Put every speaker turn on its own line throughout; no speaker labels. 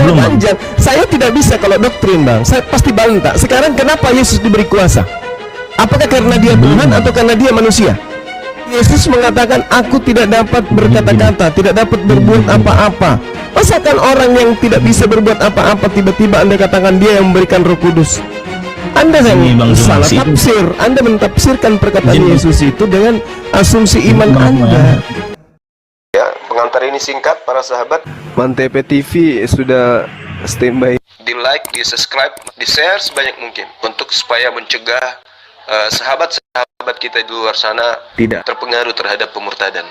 Belum, Bang.
panjang. Saya tidak bisa kalau doktrin, Bang. Saya pasti bantah. Sekarang kenapa Yesus diberi kuasa? Apakah karena dia Tuhan atau karena dia manusia? Yesus mengatakan, aku tidak dapat berkata-kata, tidak dapat berbuat apa-apa. Masakan orang yang tidak bisa berbuat apa-apa tiba-tiba Anda katakan dia yang memberikan Roh Kudus? Anda yang salah tafsir. Anda mentafsirkan perkataan Yesus itu dengan asumsi iman Anda. Ya, pengantar ini singkat para sahabat. Mantep TV sudah standby. Di like, di subscribe, di share sebanyak mungkin untuk supaya mencegah sahabat-sahabat kita di luar sana tidak terpengaruh terhadap pemurtadan.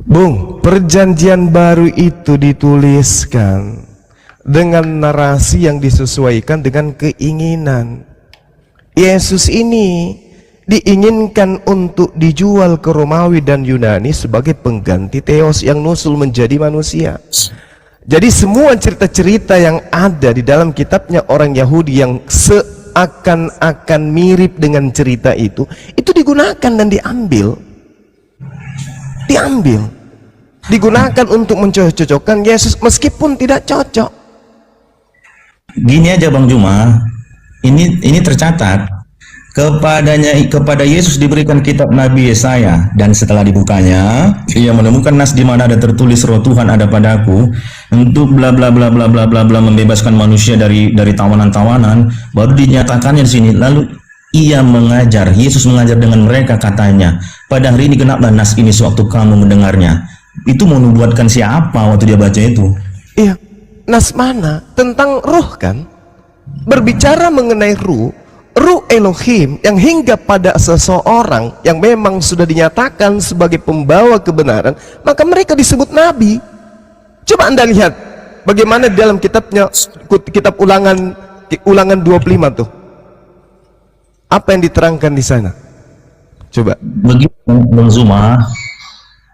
Bung, perjanjian baru itu dituliskan dengan narasi yang disesuaikan dengan keinginan. Yesus ini diinginkan untuk dijual ke Romawi dan Yunani sebagai pengganti Theos yang nusul menjadi manusia. Jadi semua cerita-cerita yang ada di dalam kitabnya orang Yahudi yang seakan-akan mirip dengan cerita itu digunakan dan digunakan untuk mencocok-cocokkan Yesus meskipun tidak cocok.
Gini aja Bang Juma, ini tercatat kepada Yesus diberikan kitab Nabi Yesaya, dan setelah dibukanya ia menemukan nas di mana ada tertulis Roh Tuhan ada padaku untuk bla bla bla bla bla bla bla membebaskan manusia dari tawanan-tawanan. Baru dinyatakannya di sini. Lalu Yesus mengajar dengan mereka, katanya, pada hari ini genaplah nas ini sewaktu kamu mendengarnya. Itu mau nubuatkan siapa waktu dia baca itu?
Iya, nas mana? Tentang ruh kan? Berbicara mengenai ruh Elohim yang hingga pada seseorang yang memang sudah dinyatakan sebagai pembawa kebenaran, maka mereka disebut nabi. Coba Anda lihat bagaimana di dalam kitabnya, kitab ulangan 25 tuh. Apa yang diterangkan di sana? Coba.
Begitu Bang Zuma,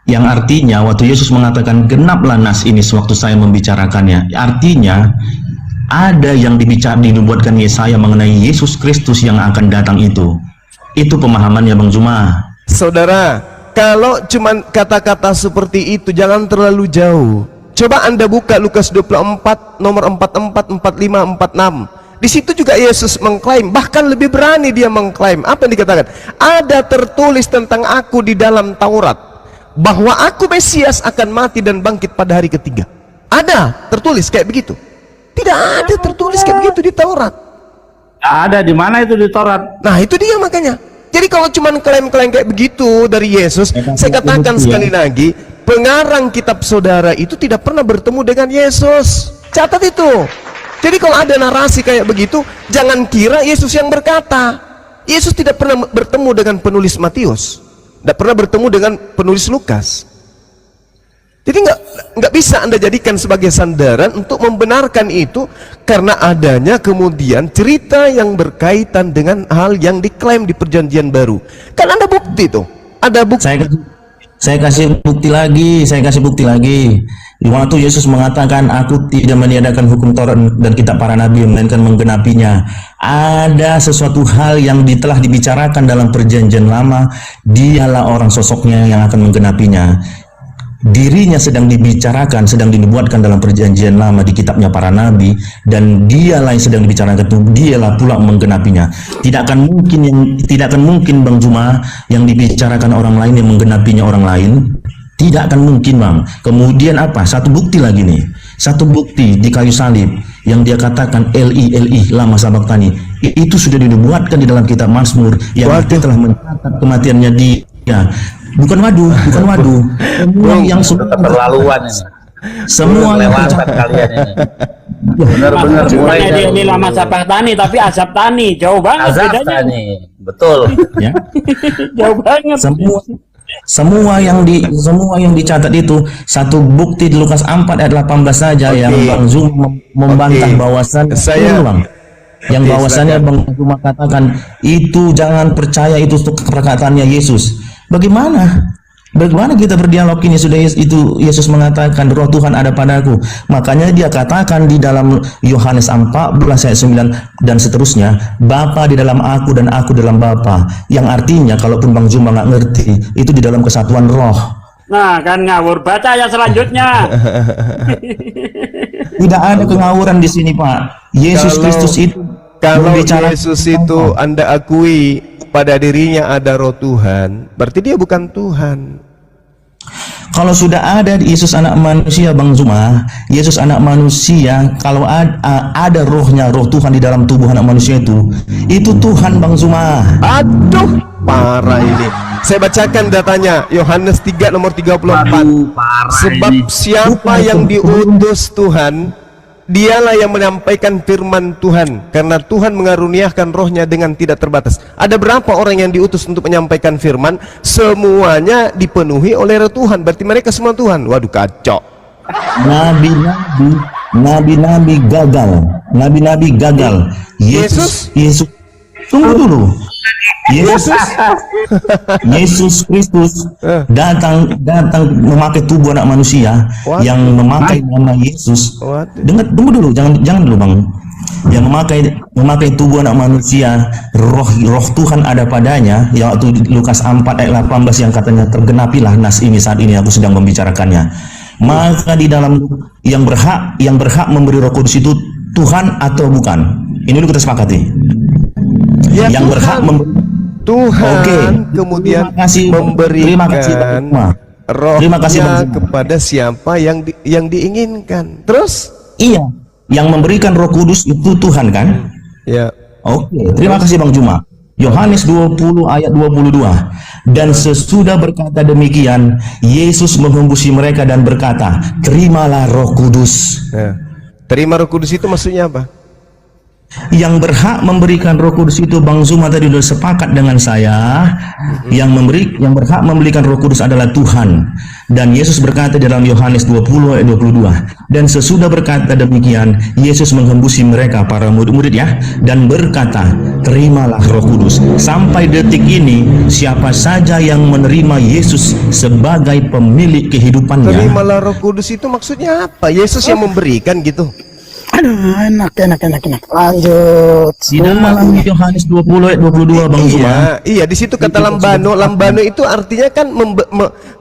yang artinya waktu Yesus mengatakan genaplah nas ini sewaktu saya membicarakannya, artinya ada yang dinubuatkan Yesaya mengenai Yesus Kristus yang akan datang itu. Itu pemahamannya Bang Zuma.
Saudara, kalau cuman kata-kata seperti itu jangan terlalu jauh. Coba Anda buka Lukas 24 nomor 44, 45, 46. Di situ juga Yesus mengklaim, bahkan lebih berani dia mengklaim. Apa yang dikatakan? Ada tertulis tentang aku di dalam Taurat bahwa aku Mesias akan mati dan bangkit pada hari ketiga. Ada tertulis kayak begitu. Tidak ada tertulis kayak begitu di Taurat.
Ada di mana itu di Taurat?
Nah itu dia makanya. Jadi kalau cuma klaim-klaim kayak begitu dari Yesus, saya katakan sekali lagi, pengarang kitab saudara itu tidak pernah bertemu dengan Yesus. Catat itu. Jadi kalau ada narasi kayak begitu, jangan kira Yesus yang berkata. Yesus tidak pernah bertemu dengan penulis Matius, tidak pernah bertemu dengan penulis Lukas. Jadi nggak bisa Anda jadikan sebagai sandaran untuk membenarkan itu, karena adanya kemudian cerita yang berkaitan dengan hal yang diklaim di perjanjian baru. Kan ada bukti tuh, ada bukti.
Saya kasih bukti lagi. Di waktu Yesus mengatakan, aku tidak meniadakan hukum Taurat dan kitab para nabi, melainkan menggenapinya. Ada sesuatu hal yang telah dibicarakan dalam perjanjian lama, dialah orang sosoknya yang akan menggenapinya. Dirinya sedang dibicarakan, sedang dinubuatkan dalam perjanjian lama di kitabnya para nabi, dan dialah yang sedang dibicarakan itu, dialah pula menggenapinya. Tidak akan mungkin Bang Juma yang dibicarakan orang lain yang menggenapinya orang lain. Tidak akan mungkin Bang. Kemudian apa? Satu bukti lagi nih. Satu bukti di kayu salib yang dia katakan Eli Eli lama sabaktani. Itu sudah dinubuatkan di dalam kitab Mazmur yang telah mencatat kematiannya dia. Bukan waduh. Semua yang sudah
keterlaluan ini.
Semua
lewatan kalian ini. Benar-benar mulai
dia lama sabaktani tapi azab tani, jauh banget
azab
bedanya.
tani. Betul.
ya.
Jauh banget.
Semua yang dicatat itu satu bukti di Lukas 4 ayat 18 saja. Yang Bang Zum membantah bahwasan bahwasannya Bang Zum katakan itu jangan percaya itu perkataannya Yesus. Bagaimana kita berdialog ini? Sudah itu Yesus mengatakan Roh Tuhan ada padaku. Makanya dia katakan di dalam Yohanes 14 ayat 9 dan seterusnya, Bapa di dalam aku dan aku dalam Bapa. Yang artinya kalaupun Bang Juma nggak ngerti, itu di dalam kesatuan roh.
Nah, kan ngawur. Baca ayat selanjutnya.
Tidak ada kengawuran di sini, Pak. Yesus
Kalau-
Kristus itu
Kalau
membicara-
Yesus itu Anda akui pada dirinya ada roh Tuhan, berarti dia bukan Tuhan.
Kalau sudah ada Yesus anak manusia, Bang Zuma, Yesus anak manusia, kalau ada rohnya, roh Tuhan di dalam tubuh anak manusia itu Tuhan, Bang Zuma.
Aduh, parah ini. Saya bacakan datanya, Yohanes 3 nomor 34.
Aduh, parah
Sebab
ini.
siapa yang diutus Tuhan, dialah yang menyampaikan firman Tuhan, karena Tuhan mengaruniakan rohnya dengan tidak terbatas. Ada berapa orang yang diutus untuk menyampaikan firman? Semuanya dipenuhi oleh roh Tuhan, berarti mereka semua Tuhan. Waduh, kacau.
Nabi-nabi gagal. Nabi-nabi gagal. Yesus tunggu dulu. Yesus Kristus datang memakai tubuh anak manusia
What?
yang memakai nama Yesus.
What?
Tunggu dulu, jangan dulu, Bang. Yang memakai tubuh anak manusia, roh Tuhan ada padanya, yaitu Lukas 4 ayat 18 yang katanya tergenapilah nas ini saat ini aku sedang membicarakannya. Maka di dalam yang berhak memberi Roh Kudus itu Tuhan atau bukan? Ini dulu kita sepakati.
Ya,
Yang berhak memberi
Tuhan.
Oke.
Kemudian
Terima kasih, Bang
memberikan
Zuma. Terima kasih, Bang
rohnya
Zuma.
kepada siapa yang diinginkan. Terus?
Iya, yang memberikan Roh Kudus itu Tuhan kan?
Ya.
Oke, terima kasih Bang Juma. Yohanes 20 ayat 22. Dan sesudah berkata demikian, Yesus menghembusi mereka dan berkata, terimalah Roh Kudus.
Ya. Terima Roh Kudus itu maksudnya apa?
Yang berhak memberikan Roh Kudus itu, Bang Zuma tadi sudah sepakat dengan saya. Yang berhak memberikan Roh Kudus adalah Tuhan. Dan Yesus berkata dalam Yohanes 20 ayat 22. Dan sesudah berkata demikian, Yesus menghembusi mereka, para murid-murid ya, dan berkata, terimalah Roh Kudus. Sampai detik ini, siapa saja yang menerima Yesus sebagai pemilik kehidupannya,
Terimalah Roh Kudus itu maksudnya apa? Yesus yang memberikan gitu.
Aduh, enak. Lanjut.
di dalam Yohanes 20 ayat 22, Bang Zuma.
Iya, di situ kata lambano. Lambano itu artinya kan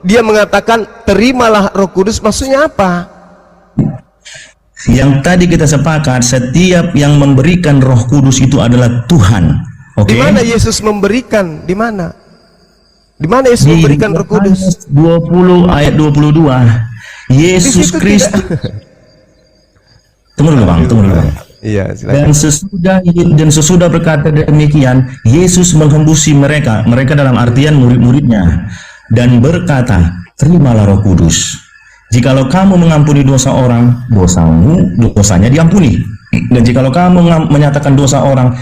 dia mengatakan terimalah Roh Kudus, maksudnya apa?
Yang tadi kita sepakat, setiap yang memberikan Roh Kudus itu adalah Tuhan. Oke.
Di mana Yesus memberikan? Di mana? Di mana Yesus memberikan Roh Kudus?
Yohanes 20 ayat 22.
Di
Yesus
situ
Kristus.
tidak.
Tunggu dulu, Bang.
Iya, silakan.
Dan sesudah berkata demikian, Yesus menghembusi mereka dalam artian murid-muridnya, dan berkata, terimalah Roh Kudus. Jikalau kamu mengampuni dosa orang, dosanya diampuni. Dan jikalau kamu menyatakan dosa orang,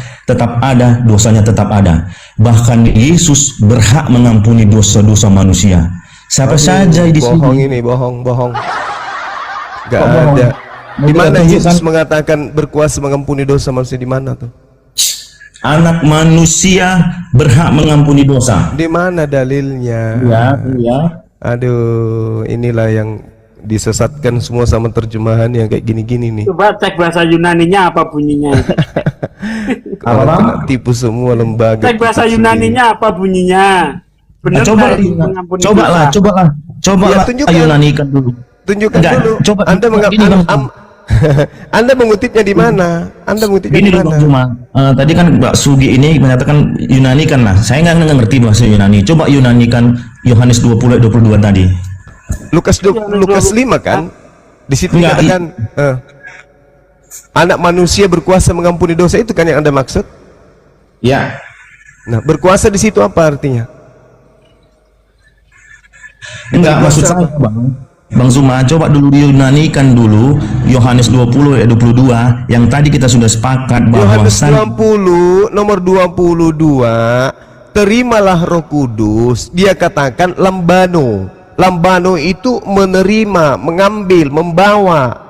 dosanya tetap ada. Bahkan Yesus berhak mengampuni dosa-dosa manusia. Siapa saja di sini.
Bohong ini, bohong. Gak
Kok bohong?
ada. Di mana
Tunjukkan.
Yesus mengatakan berkuasa mengampuni dosa manusia, di mana tuh?
Anak manusia berhak mengampuni dosa.
Di mana dalilnya?
Ya.
Aduh, inilah yang disesatkan semua sama terjemahan yang kayak gini-gini nih.
Coba cek bahasa Yunaninya apa bunyinya.
Kalau kena tipu semua lembaga.
Cek bahasa
kitab
Yunaninya apa bunyinya. Benar
Coba
mengampuni
cobalah
Ya, tunjukkan.
Yunanikan dulu.
sendiri. Tunjukkan
Enggak,
dulu.
coba
Anda
gini, Bang.
Anda mengutipnya di mana? Anda mengutipnya
Gini
di
dulu,
mana?
Bang Juma. Tadi kan Mbak Sugi ini menyatakan Yunani kan, lah. Saya nggak ngerti bahasa Yunani. Coba Yunanikan Yohanes 20 ayat 22 tadi.
Lukas 5 kan? Di situ
Enggak,
dikatakan anak manusia berkuasa mengampuni dosa, itu kan yang Anda maksud?
Ya.
Nah, berkuasa di situ apa artinya?
Enggak, maksud saya, Bang Zuma, coba dulu Yunanikan dulu Yohanes 20 ayat 22 yang tadi kita sudah sepakat bahwa
Yohanes 20 nomor 22, terimalah Roh Kudus. Dia katakan lambano. Lambano itu menerima, mengambil, membawa.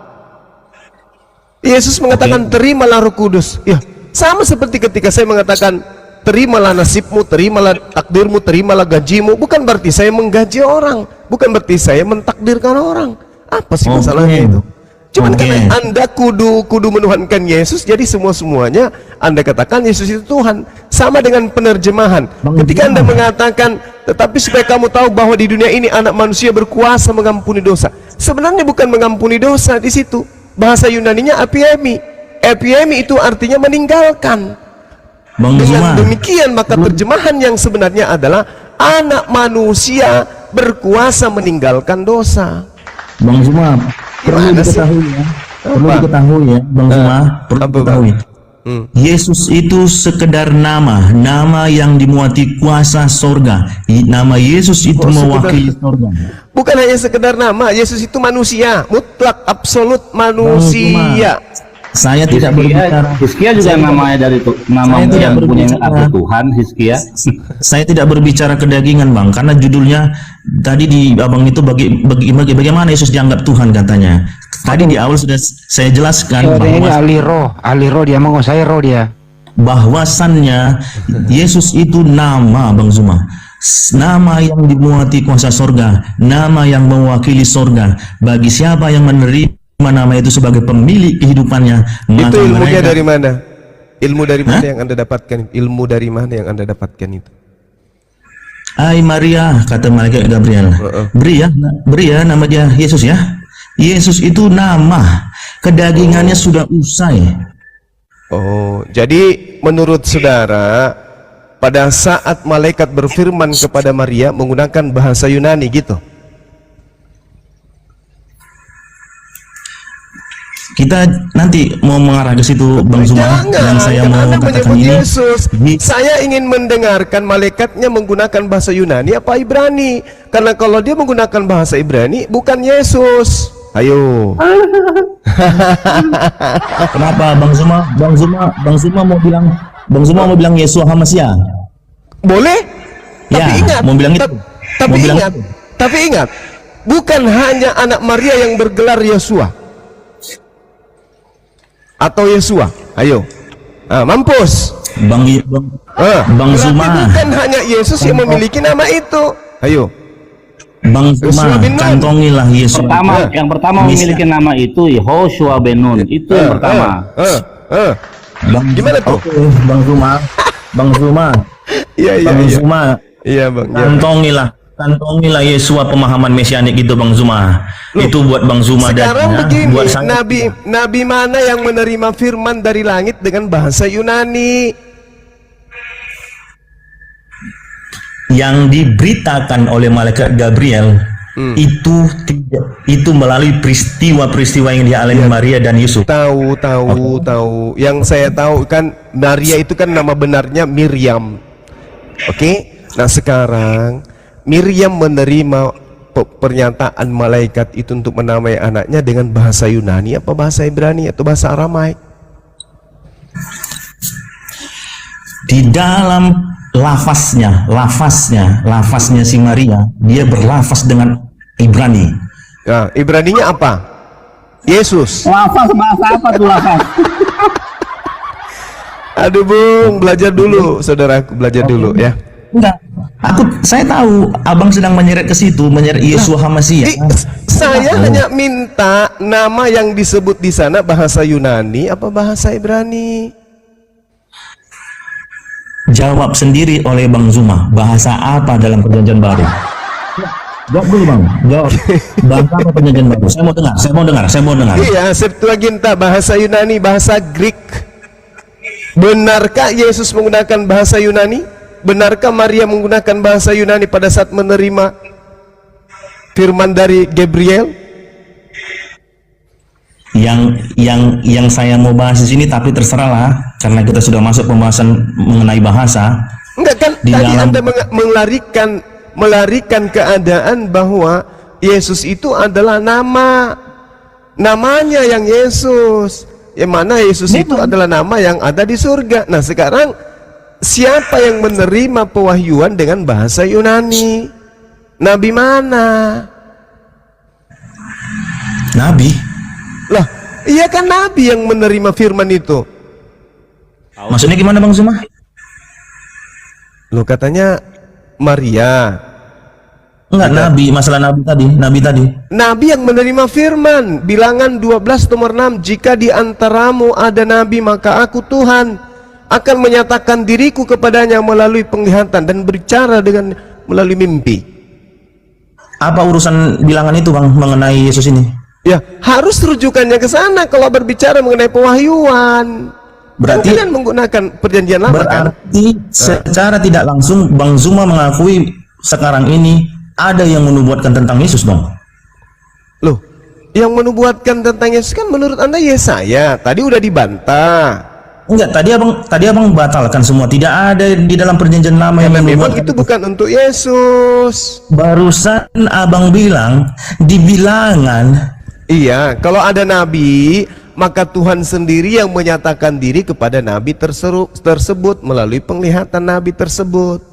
Yesus mengatakan terimalah Roh Kudus. Ya, sama seperti ketika saya mengatakan terimalah nasibmu, terimalah takdirmu, terimalah gajimu. Bukan berarti saya menggaji orang, bukan berarti saya mentakdirkan orang. Apa sih masalahnya itu? Cuman
Oke.
karena Anda kudu menuhankan Yesus, jadi semuanya Anda katakan Yesus itu Tuhan. Sama dengan penerjemahan. Ketika Anda mengatakan, tetapi supaya kamu tahu bahwa di dunia ini anak manusia berkuasa mengampuni dosa. Sebenarnya bukan mengampuni dosa di situ. Bahasa Yunaninya apiemi. Apiemi itu artinya meninggalkan.
Bang
Dengan
Zuma,
demikian maka terjemahan yang sebenarnya adalah anak manusia berkuasa meninggalkan dosa.
Bang Zuma, perlu
Gimana sih?
diketahui ya. Perlu
Apa?
diketahui ya, Bang Zuma, perlu
apa,
diketahui.
Hmm.
Yesus itu sekedar nama yang dimuati kuasa sorga. Nama Yesus itu
Oh,
mewakili sorga.
Bukan hanya sekedar nama, Yesus itu manusia, mutlak, absolut manusia.
Saya tidak berbicara.
Hizkia juga namanya dari nama
Saya tidak
yang punya
berbicara.
arti Tuhan, Hizkia.
Saya tidak berbicara kedagingan, Bang, karena judulnya tadi di Abang itu bagaimana Yesus dianggap Tuhan katanya. Tadi di awal sudah saya jelaskan
Ini
bahwa
ahli roh dia menguasai roh dia.
bahwasannya Yesus itu nama, Bang Zuma. Nama yang dimuati kuasa sorga, nama yang mewakili sorga. Bagi siapa yang menerima nama itu sebagai pemilik kehidupannya, maka
Itu ilmunya
mereka
dari mana? Ilmu dari mana yang Anda dapatkan? Ilmu dari mana yang Anda dapatkan itu?
Hai Maria, kata malaikat Gabriel. Beri ya nama dia Yesus ya. Yesus itu nama, kedagingannya sudah usai.
Oh, jadi menurut saudara, pada saat malaikat berfirman kepada Maria menggunakan bahasa Yunani gitu.
Kita nanti mau mengarah ke situ, Bang Zuma, dan saya
kan
mau
Anda
katakan
menyebut
ini.
Yesus. Saya ingin mendengarkan malaikatnya menggunakan bahasa Yunani apa Ibrani. Karena kalau dia menggunakan bahasa Ibrani, bukan Yesus. Ayo.
Kenapa Bang Zuma? Bang Zuma mau bilang Yesus Hamasia.
Boleh?
Ya,
Tapi ingat,
mau bilang itu.
tapi
Mau bilang
ingat,
itu.
tapi ingat, bukan hanya anak Maria yang bergelar Yesua atau Yesua. Ayo, mampus.
Bang
Berarti
Zuma.
bukan hanya Yesus yang memiliki nama itu. Ayo,
Bang
Yosua
Zuma,
bin Nun.
kantongilah Yesus.
Yang pertama memiliki nama itu Yehoshua ben Nun. Itu yang pertama.
Gimana tuh?
Oke, Bang Zuma.
Iya, iya,
Bang
iya.
Zuma,
Iya, Bang. Iya.
kantongilah Yesua pemahaman mesianik itu, Bang Zuma. Itu buat Bang Zuma
Sekarang
dan
begini,
buat saya.
nabi mana yang menerima firman dari langit dengan bahasa Yunani?
Yang diberitakan oleh malaikat Gabriel itu melalui peristiwa-peristiwa yang dialami Maria dan Yusuf.
Tahu. Yang saya tahu kan Maria itu kan nama benarnya Miriam. Oke? Nah, sekarang Miriam menerima pernyataan malaikat itu untuk menamai anaknya dengan bahasa Yunani apa bahasa Ibrani atau bahasa Aramaik?
Di dalam lafaznya si Maria, dia berlafaz dengan Ibrani.
Nah, Ibraninya apa? Yesus.
Lafaz bahasa apa tuh lafaz?
Aduh, Bung, belajar dulu, saudaraku, belajar dulu ya.
Enggak, saya tahu abang sedang menyeret ke situ, menyeret Yesus Hamasia.
Saya hanya minta nama yang disebut di sana bahasa Yunani apa bahasa Ibrani?
Jawab sendiri oleh Bang Zuma, bahasa apa dalam perjanjian baru? Jawab dulu Bang, jawab. Bahasa apa perjanjian baru? Saya mau dengar.
Iya, Septuaginta, bahasa Yunani, bahasa Greek. Benarkah Yesus menggunakan bahasa Yunani? Benarkah Maria menggunakan bahasa Yunani pada saat menerima firman dari Gabriel?
Yang saya mau bahas di sini, tapi terserahlah karena kita sudah masuk pembahasan mengenai bahasa.
Enggak kan,
Di
tadi
dalam-
Anda melarikan keadaan bahwa Yesus itu adalah namanya yang Yesus. Yang mana Yesus itu adalah nama yang ada di surga. Nah, sekarang siapa yang menerima pewahyuan dengan bahasa Yunani? Nabi mana?
Nabi.
Lah, iya kan Nabi yang menerima firman itu.
Maksudnya gimana Bang Zuma?
Loh, katanya Maria.
Enggak, nabi, masalah nabi tadi.
Nabi yang menerima firman, Bilangan 12 nomor 6, jika di antaramu ada nabi maka aku Tuhan akan menyatakan diriku kepadanya melalui penglihatan dan berbicara dengan melalui mimpi.
Apa urusan Bilangan itu Bang mengenai Yesus ini?
Ya, harus rujukannya ke sana kalau berbicara mengenai pewahyuan.
Berarti
kalian menggunakan perjanjian lama kan?
berarti secara tidak langsung Bang Zuma mengakui sekarang ini ada yang menubuatkan tentang Yesus dong.
Loh, yang menubuatkan tentang Yesus kan menurut Anda Yesaya. Tadi udah dibantah.
Enggak, tadi abang batalkan semua. Tidak ada di dalam perjanjian lama yang
Memang
menubuatkan
itu bukan untuk Yesus.
Barusan abang bilang di Bilangan.
Iya, kalau ada nabi, maka Tuhan sendiri yang menyatakan diri kepada nabi tersebut melalui penglihatan nabi tersebut.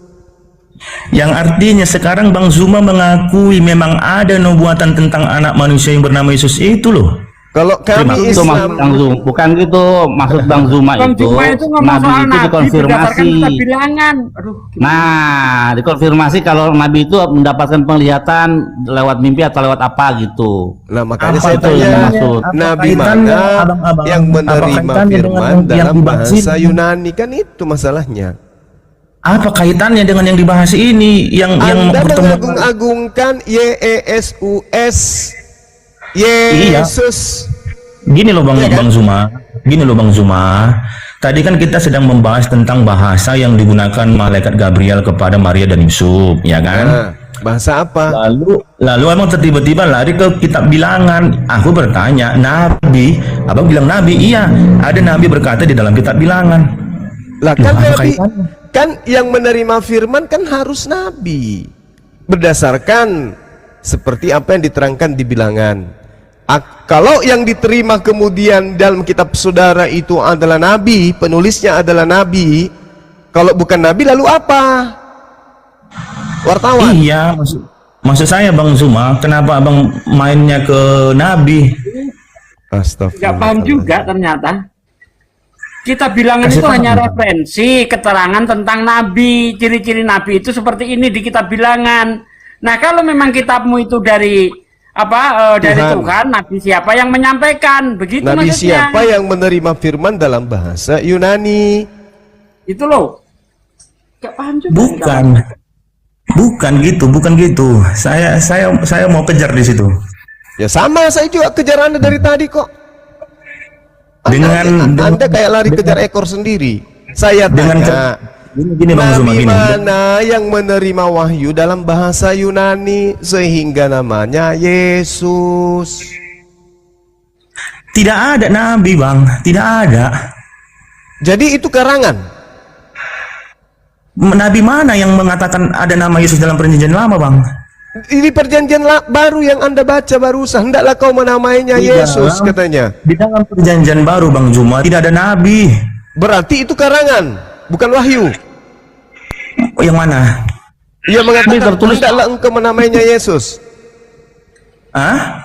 Yang artinya sekarang Bang Zuma mengakui memang ada nubuatan tentang anak manusia yang bernama Yesus itu loh.
Kalau kami
Itu maksud
Islam,
Bang Zuma, bukan gitu maksud Bang Zuma
Bang
itu.
Zuma itu ngomong
Nabi
soal
itu
nabi
dikonfirmasi.
berdasarkan kitab Bilangan. Aduh, gimana?
Nah, dikonfirmasi kalau Nabi itu mendapatkan penglihatan lewat mimpi atau lewat apa gitu.
nah makanya
Apa
saya
itu yang
tanya,
dimaksud?
nabi
kaitannya,
mana
abang-abang?
yang
Apa
menerima
kaitannya dengan
firman
yang
dalam
dibahas
bahasa
ini?
Yunani, kan itu masalahnya.
Apa kaitannya dengan yang dibahas ini yang
Anda
pertemuan?
mengagung-agungkan Yesus,
Iya.
Yesus.
Gini loh Bang,
Iya kan?
Bang Zuma. Gini loh Bang Zuma. Tadi kan kita sedang membahas tentang bahasa yang digunakan malaikat Gabriel kepada Maria dan Yusuf, ya kan?
Nah, bahasa apa?
Lalu emang tiba-tiba lari ke kitab Bilangan. Aku bertanya, nabi? Abang bilang nabi. Iya, ada nabi berkata di dalam kitab Bilangan.
Lah kan
Apa
nabi,
kaitannya?
kan yang menerima firman kan harus nabi. Berdasarkan seperti apa yang diterangkan di Bilangan. Kalau yang diterima kemudian dalam kitab saudara itu adalah nabi, penulisnya adalah nabi, kalau bukan nabi lalu apa? Wartawan.
Iya, maksud saya Bang Zuma, kenapa abang mainnya ke nabi?
Nggak paham juga ternyata. Kita Bilangan
Kasih
itu
paham.
hanya referensi keterangan tentang nabi. Ciri-ciri nabi itu seperti ini di kitab Bilangan. Nah, kalau memang kitabmu itu dari dari
Tuhan.
Tuhan, nabi siapa yang menyampaikan? Begitu
Nabi
maksudnya.
siapa yang menerima firman dalam bahasa Yunani?
Itu loh. Nggak paham juga.
Bukan gitu. Saya mau kejar di situ.
Ya sama, saya juga kejar Anda dari tadi kok. Anda kayak lari kejar ekor sendiri. Saya tanya,
gini Bang Zuma,
nabi
gini.
mana yang menerima wahyu dalam bahasa Yunani sehingga namanya Yesus?
Tidak ada nabi Bang, tidak ada.
Jadi itu karangan.
Nabi mana yang mengatakan ada nama Yesus dalam perjanjian lama Bang?
Ini perjanjian baru yang Anda baca barusan. Hendaklah kau menamainya
Tidak.
Yesus, katanya.
Di dalam perjanjian baru Bang Zuma tidak ada nabi.
Berarti itu karangan, bukan wahyu.
Yang mana?
Ia mengatakan
tertulis-
hendaklah engkau menamainya Yesus.
Hah?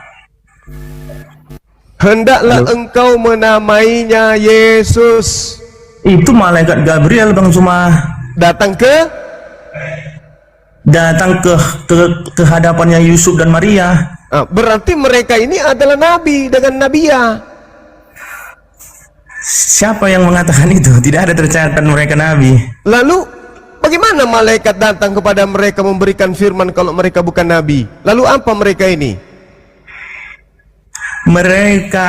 Hendaklah engkau menamainya Yesus.
Itu malaikat Gabriel Bang Zuma
Datang ke
ke hadapannya Yusuf dan Maria.
berarti mereka ini adalah nabi dengan nabiya.
Siapa yang mengatakan itu? Tidak ada tercatat mereka nabi.
Lalu bagaimana malaikat datang kepada mereka memberikan firman kalau mereka bukan nabi? Lalu apa mereka ini?
Mereka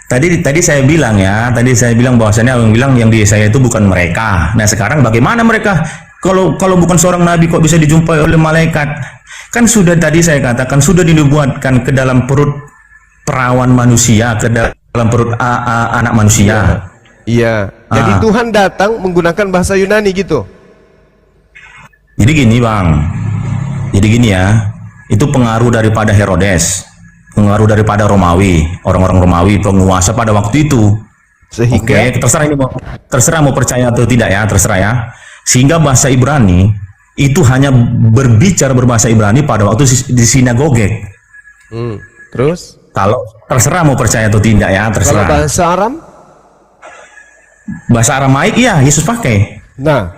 tadi saya bilang ya, bahwasannya abang bilang yang di saya itu bukan mereka. Nah sekarang bagaimana mereka? Kalau bukan seorang nabi kok bisa dijumpai oleh malaikat? Kan sudah tadi saya katakan sudah dinubuatkan ke dalam perut perawan manusia, ke dalam perut anak manusia.
Iya. Jadi Tuhan datang menggunakan bahasa Yunani gitu.
Jadi gini Bang, jadi gini ya, itu pengaruh daripada Herodes, pengaruh daripada Romawi, orang-orang Romawi penguasa pada waktu itu.
Sehingga
Oke, terserah mau percaya atau tidak ya, terserah ya. Sehingga bahasa Ibrani itu hanya berbicara berbahasa Ibrani pada waktu di sinagoge.
Terus
Kalau terserah mau percaya atau tidak ya,
kalau
terserah.
bahasa Aram?
Bahasa Aramaik ya Yesus pakai.
Nah,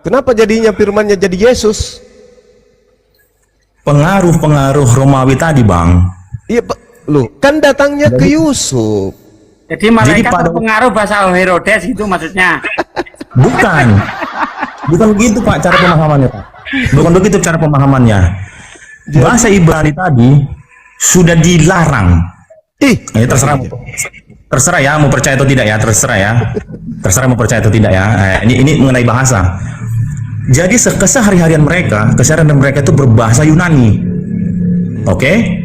kenapa jadinya firmannya jadi Yesus?
pengaruh-pengaruh Romawi tadi, Bang.
Iya, loh, kan datangnya ke Yusuf.
Jadi malaikat
pada-
terpengaruh bahasa Herodes itu maksudnya.
Bukan. Bukan begitu, Pak, cara pemahamannya, Pak. Bukan begitu cara pemahamannya. Bahasa Ibrani tadi sudah dilarang. Terserah ya, mau percaya atau tidak ya, terserah ya. Terserah mau percaya atau tidak ya. Ini mengenai bahasa. Jadi kesehari-harian mereka itu berbahasa Yunani. Oke?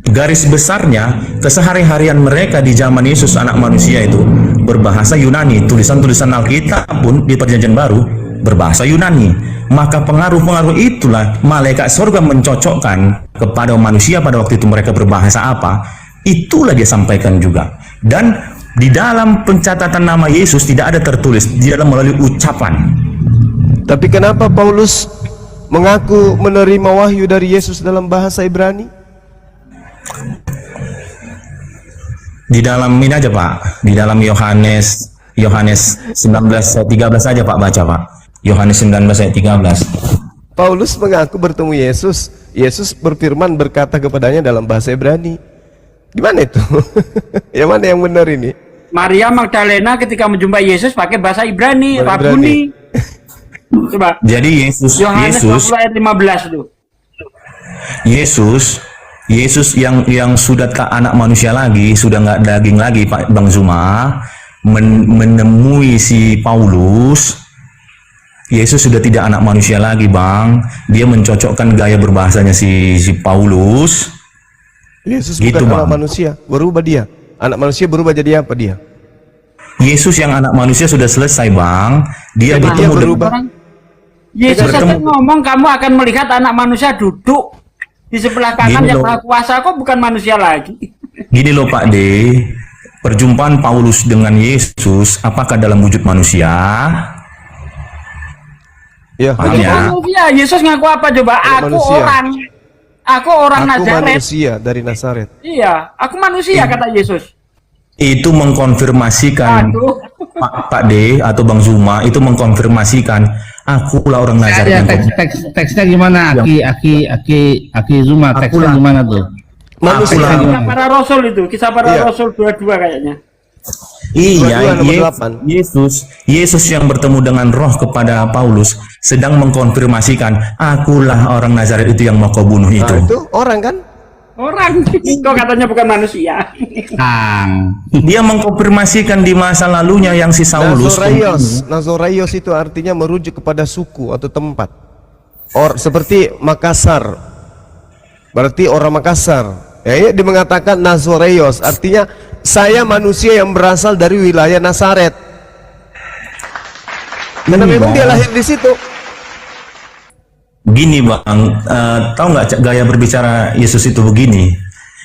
Garis besarnya kesehari-harian mereka di zaman Yesus anak manusia itu berbahasa Yunani. Tulisan-tulisan Alkitab pun di Perjanjian Baru berbahasa Yunani. Maka pengaruh-pengaruh itulah malaikat surga mencocokkan kepada manusia pada waktu itu mereka berbahasa apa, itulah dia sampaikan juga. Dan di dalam pencatatan nama Yesus tidak ada tertulis, di dalam melalui ucapan.
Tapi kenapa Paulus mengaku menerima wahyu dari Yesus dalam bahasa Ibrani?
Di dalam ini aja, Pak, di dalam Yohanes 19 ayat 13 saja, Pak, baca, Pak. Yohanes 19 ayat 13.
Paulus mengaku bertemu Yesus. Yesus berfirman berkata kepadanya dalam bahasa Ibrani. Gimana itu? Yang mana yang benar ini?
Maria Magdalena ketika menjumpai Yesus pakai bahasa Ibrani,
Bahasa
Rabuni. Coba.
Jadi
Yohanes 20 ayat 15 itu.
Yesus yang sudah tak anak manusia lagi, sudah nggak daging lagi, Pak Bang Zuma, menemui si Paulus. Yesus sudah tidak anak manusia lagi, Bang. Dia mencocokkan gaya berbahasanya si Paulus.
Yesus
Gitu,
bukan
Bang.
anak manusia, berubah dia. Anak manusia berubah jadi apa dia?
Yesus yang anak manusia sudah selesai, Bang. Dia
Jadi dia
bertemu
berubah.
Yesus
Bertemu.
saja ngomong kamu akan melihat anak manusia duduk di sebelah kanan
Gini
yang
loh.
maha kuasa, kok bukan manusia lagi.
Gini loh, Pak D. Perjumpaan Paulus dengan Yesus apakah dalam wujud manusia?
Ya,
Paham
Bagi
ya?
manusia, Yesus ngaku apa coba?
Dari
Aku
manusia.
orang. Aku orang
aku
Nazaret.
manusia dari Nazaret.
Iya, aku manusia kata Yesus.
Itu mengkonfirmasikan
Aduh.
Pak D atau Bang Zuma itu mengkonfirmasikan akulah orang Nazaret
Ya,
yang
teksnya gimana? Aki Zuma, teksnya
Akulah.
gimana tuh?
Manusia.
Akulah.
Kisah para Rasul itu, kisah para
Iya.
Rasul 22 kayaknya.
Iya,
22 nomor 8.
Yesus yang bertemu dengan roh kepada Paulus sedang mengkonfirmasikan akulah orang Nazaret itu yang mau kau bunuh
Nah,
itu.
itu orang kan?
Orang, kok katanya bukan manusia.
Kang.
Dia mengkonfirmasikan di masa lalunya yang si Saulus.
Nazoraios itu artinya merujuk kepada suku atau tempat. Seperti Makassar. Berarti orang Makassar. Ya, dia mengatakan Nazoraios artinya saya manusia yang berasal dari wilayah Nazaret. Karena memang dia lahir di situ.
Gini, Bang, tahu nggak gaya berbicara Yesus itu begini?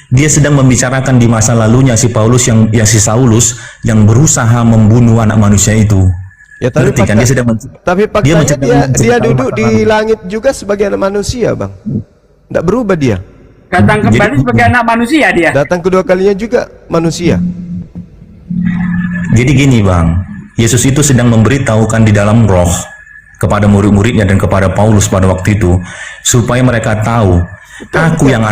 Dia sedang membicarakan di masa lalunya si Paulus yang si Saulus yang berusaha membunuh anak manusia itu.
Ya, tapi
Ngerti kan? Dia sedang
tapi faktanya dia
menceritakan
duduk
masa
di
lalu.
langit juga sebagai anak manusia, Bang. Tidak berubah dia.
Datang kembali
Jadi-
sebagai anak manusia dia.
Datang kedua kalinya juga manusia.
Jadi gini, Bang, Yesus itu sedang memberitahukan di dalam roh kepada murid-muridnya dan kepada Paulus pada waktu itu supaya mereka tahu aku yang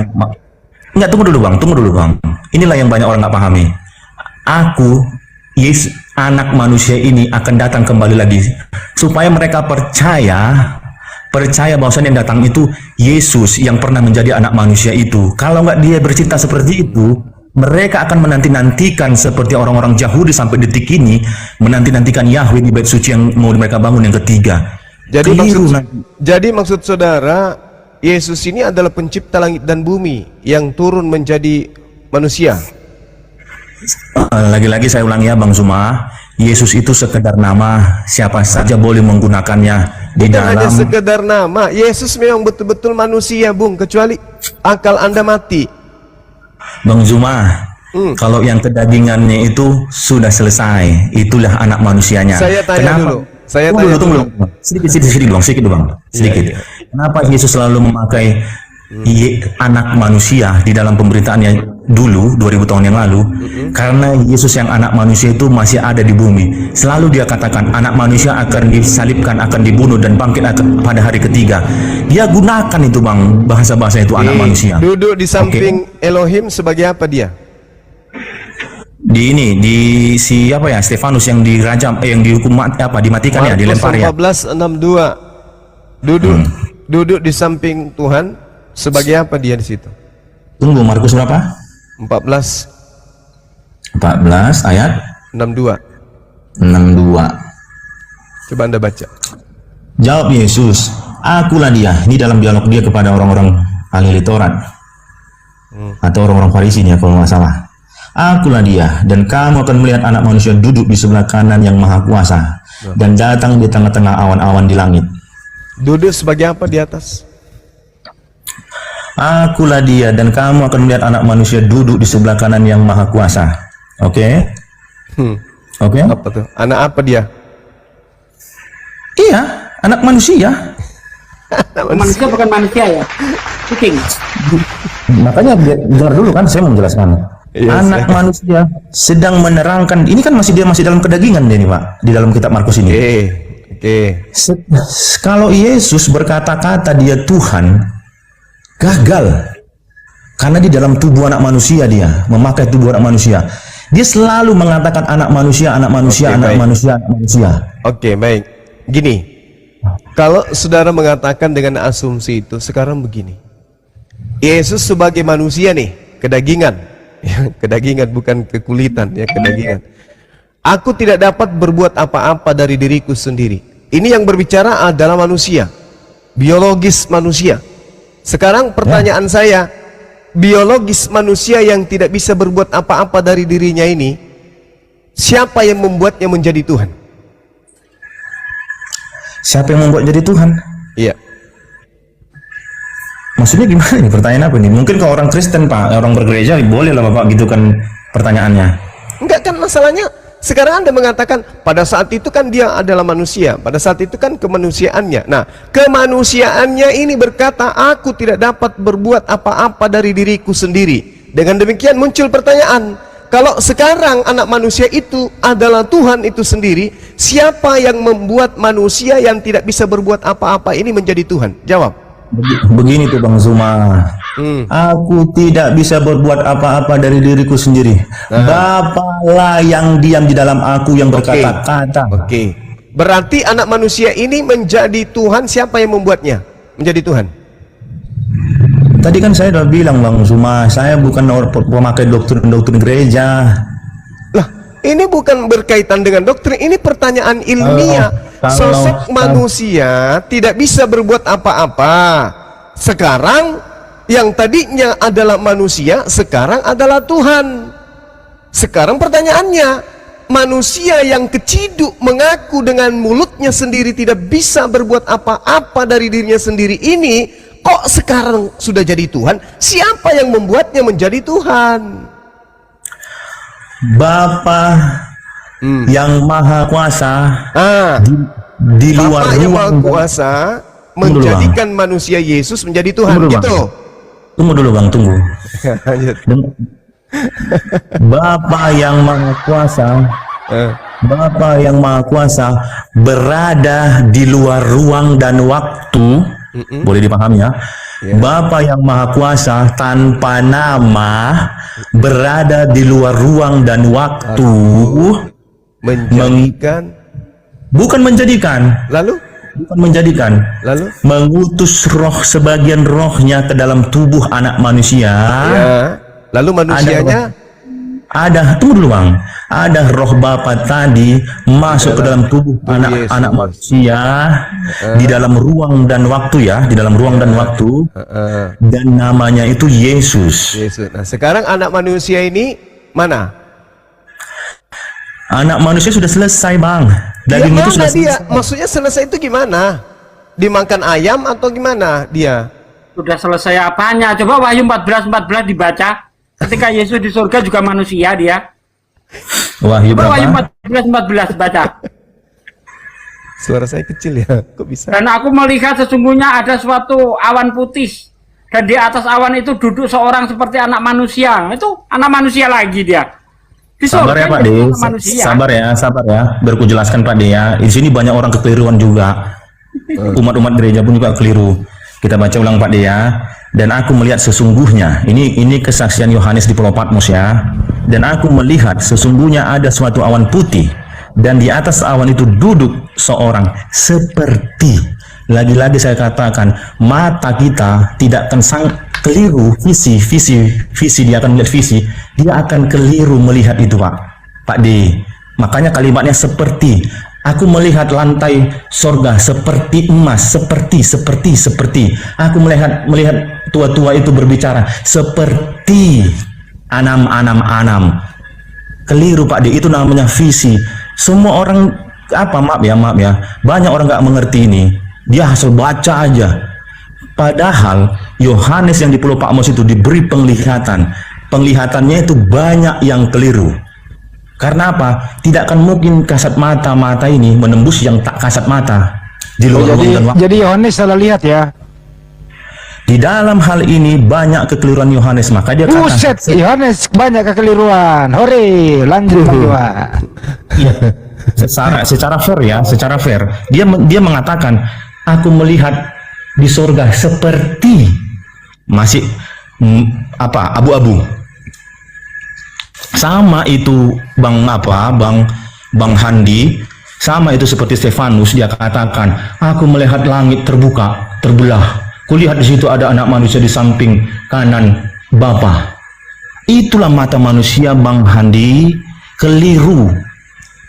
enggak, tunggu dulu bang, inilah yang banyak orang nggak pahami. Aku Yesus anak manusia ini akan datang kembali lagi supaya mereka percaya bahwasanya yang datang itu Yesus yang pernah menjadi anak manusia itu. Kalau nggak dia bercerita seperti itu, mereka akan menanti-nantikan seperti orang-orang Yahudi sampai detik ini menanti-nantikan Yahweh di bait suci yang mau mereka bangun yang ketiga.
Jadi
Keliru
maksud,
nanti.
jadi maksud saudara, Yesus ini adalah pencipta langit dan bumi yang turun menjadi manusia.
Lagi-lagi saya ulangi ya Bang Zuma, Yesus itu sekedar nama, siapa saja boleh menggunakannya di
Bukan hanya
dalam.
sekedar nama. Yesus memang betul-betul manusia, Bung, kecuali akal Anda mati.
Bang Zuma, kalau yang kedagingannya itu sudah selesai, itulah anak manusianya.
Saya tanya dulu. Saya
Tunggu
tanya
dulu.
dulu.
Sedikit bang. Kenapa Yesus selalu memakai anak manusia di dalam pemberitaannya dulu 2000 tahun yang lalu, karena Yesus yang anak manusia itu masih ada di bumi. Selalu dia katakan anak manusia akan disalibkan, akan dibunuh dan bangkit pada hari ketiga. Dia gunakan itu Bang, bahasa-bahasa itu anak manusia.
Duduk di samping Elohim sebagai apa dia?
Di siapa ya, Stefanus yang dirajam, yang dihukum dimatikan ya, dilempar ya.
14:62. Duduk di samping Tuhan sebagai apa dia di situ?
Tunggu, Markus berapa?
14:62.
14 ayat 62.
Coba Anda baca.
Jawab Yesus, akulah dia. Ini dalam dialog dia kepada orang-orang ahli Taurat atau orang-orang Farisi ya kalau nggak salah. Akulah dia, dan kamu akan melihat anak manusia duduk di sebelah kanan yang maha kuasa dan datang di tengah-tengah awan-awan di langit.
Duduk sebagai apa di atas?
Akulah dia, dan kamu akan melihat anak manusia duduk di sebelah kanan yang maha kuasa. Oke? Oke?
Apa tuh? Anak apa dia?
Iya, anak manusia.
Manusia bukan manusia ya. Kucing.
Makanya dengar dulu kan, saya mau menjelaskan.
Iya,
Anak manusia sedang menerangkan. Ini kan dia masih dalam kedagingan dia nih Pak, di dalam kitab Markus ini.
Oke.
Kalau Yesus berkata-kata dia Tuhan, gagal. Karena di dalam tubuh anak manusia dia, memakai tubuh anak manusia. Dia selalu mengatakan anak manusia, anak manusia, anak manusia, anak manusia.
Oke, baik. Gini, kalau saudara mengatakan dengan asumsi itu, sekarang begini. Yesus sebagai manusia nih, kedagingan. Ya, kedagingan bukan kekulitan, ya kedagingan. Aku tidak dapat berbuat apa-apa dari diriku sendiri. Ini yang berbicara adalah manusia, biologis manusia. Sekarang pertanyaan saya, biologis manusia yang tidak bisa berbuat apa-apa dari dirinya ini, siapa yang membuatnya menjadi Tuhan?
Siapa yang membuat jadi Tuhan?
Iya.
Maksudnya gimana nih, pertanyaan apa nih? Mungkin ke orang Kristen Pak, orang bergereja boleh lah Bapak gitu kan pertanyaannya.
Enggak kan masalahnya, sekarang Anda mengatakan pada saat itu kan dia adalah manusia, pada saat itu kan kemanusiaannya. Nah, kemanusiaannya ini berkata, aku tidak dapat berbuat apa-apa dari diriku sendiri. Dengan demikian muncul pertanyaan, kalau sekarang anak manusia itu adalah Tuhan itu sendiri, siapa yang membuat manusia yang tidak bisa berbuat apa-apa ini menjadi Tuhan? Jawab.
Begini tuh Bang Zuma, aku tidak bisa berbuat apa-apa dari diriku sendiri. Bapalah yang diam di dalam aku yang berkata-kata.
Oke. Berarti anak manusia ini menjadi Tuhan, siapa yang membuatnya menjadi Tuhan?
Tadi kan saya udah bilang Bang Zuma, saya bukan pemakai doktrin gereja.
Lah, ini bukan berkaitan dengan doktrin, ini pertanyaan ilmiah. Sosok manusia tidak bisa berbuat apa-apa. Sekarang yang tadinya adalah manusia, sekarang adalah Tuhan. Sekarang pertanyaannya, manusia yang keciduk mengaku dengan mulutnya sendiri tidak bisa berbuat apa-apa dari dirinya sendiri ini, kok sekarang sudah jadi Tuhan? Siapa yang membuatnya menjadi Tuhan?
Bapa yang maha kuasa di luar
Bapa yang maha
ruang
kuasa menjadikan manusia Yesus menjadi Tuhan. Gitu.
Tunggu dulu Bang, tunggu.
Lanjut.
Bapa yang maha kuasa, Bapa yang maha kuasa berada di luar ruang dan waktu. Boleh dipahami ya? Bapa yang maha kuasa tanpa nama berada di luar ruang dan waktu, bukan menjadikan, lalu mengutus roh, sebagian rohnya ke dalam tubuh anak manusia.
Ya. Lalu manusianya
tunggu dulu Bang, ada roh Bapa tadi masuk ke dalam tubuh anak manusia di dalam ruang dan waktu ya, di dalam ruang dan waktu, dan namanya itu Yesus.
Nah, sekarang anak manusia ini mana?
Anak manusia sudah selesai Bang. Daging itu sudah selesai.
Maksudnya selesai itu gimana? Dimakan ayam atau gimana dia?
Sudah selesai apanya? Coba Wahyu 14:14 dibaca. Ketika Yesus di surga juga manusia dia.
Wahyu
Coba Wahyu
berapa?
14:14 baca.
Suara saya kecil ya, kok bisa?
Dan aku melihat sesungguhnya ada suatu awan putih Dan di atas awan itu duduk seorang seperti anak manusia. Itu anak manusia lagi dia. Di
Sabar
surga
ya Pak
jadi
De,
anak manusia.
sabar ya. Biar ku jelaskan Pak De ya. Di sini banyak orang kekeliruan juga. Umat-umat gereja pun juga keliru. Kita baca ulang Pak De ya. Dan aku melihat sesungguhnya, ini kesaksian Yohanes di Pulau Patmos ya. Dan aku melihat sesungguhnya ada suatu awan putih, dan di atas awan itu duduk seorang seperti. Lagi-lagi saya katakan, mata kita tidak akan keliru visi dia akan melihat visi, dia akan keliru melihat itu Pak D. Makanya kalimatnya seperti. Aku melihat lantai sorga seperti emas, seperti. Aku melihat tua-tua itu berbicara seperti anam. Keliru Pak D, itu namanya visi. Semua orang maaf ya, banyak orang nggak mengerti ini. Dia hasil baca aja. Padahal Yohanes yang di Pulau Patmos itu diberi penglihatan. Penglihatannya itu banyak yang keliru. Karena apa? Tidak akan mungkin kasat mata ini menembus yang tak kasat mata. Di luar ruang dan waktu.
Jadi Yohanes salah lihat ya.
Di dalam hal ini banyak kekeliruan Yohanes, maka dia kata,
Buset, Yohanes banyak kekeliruan. Hore, lanjut Pak.
iya, secara fair, dia mengatakan, aku melihat di surga seperti masih abu-abu. Sama itu Bang Handi, sama itu seperti Stefanus, dia katakan, aku melihat langit terbelah. Kulihat di situ ada anak manusia di samping kanan Bapa. Itulah mata manusia Bang Handi, keliru.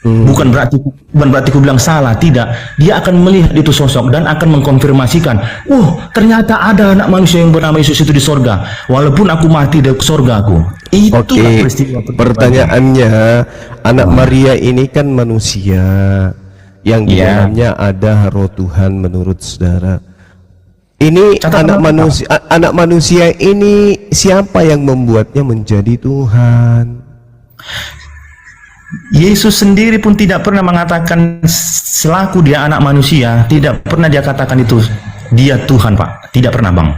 Bukan berarti ku bilang salah, tidak. Dia akan melihat itu sosok dan akan mengkonfirmasikan, ternyata ada anak manusia yang bernama Yesus itu di sorga, walaupun aku mati di sorgaku. Itulah peristiwa.
Pertanyaannya, anak Maria ini kan manusia yang di dalamnya ada roh Tuhan menurut saudara. Ini anak manusia ini siapa yang membuatnya menjadi Tuhan?
Yesus sendiri pun tidak pernah mengatakan selaku dia anak manusia, tidak pernah dia katakan itu dia Tuhan Pak, tidak pernah Bang.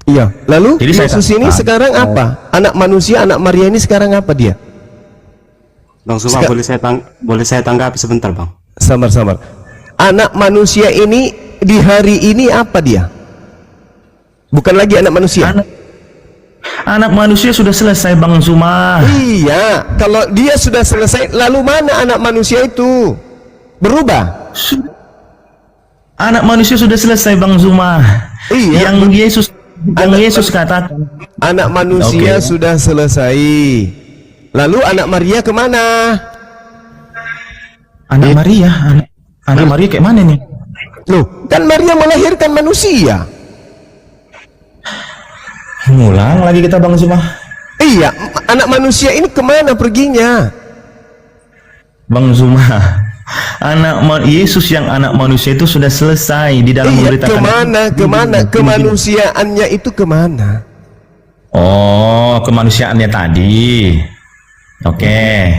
Iya, lalu
jadi
Yesus ini sekarang apa? Anak manusia, anak Maria ini sekarang apa dia?
Bang Suma, boleh saya tanggapi sebentar Bang?
Samar. Anak manusia ini di hari ini apa dia? Bukan lagi anak manusia.
Anak manusia sudah selesai Bang Suma.
Iya, kalau dia sudah selesai, lalu mana anak manusia itu? Berubah.
Anak manusia sudah selesai Bang Suma.
Iya.
Yang Yesus katakan.
Anak manusia sudah selesai. Lalu anak Maria kemana?
Anak Maria kayak mana nih?
Loh, kan Maria melahirkan manusia.
Ngulang lagi kita Bang Suma.
Iya, anak manusia ini kemana perginya?
Bang Suma, Yesus yang anak manusia itu sudah selesai di dalam memberitakan.
Kemana? Kemanusiaannya itu kemana?
Oh, kemanusiaannya tadi. Oke.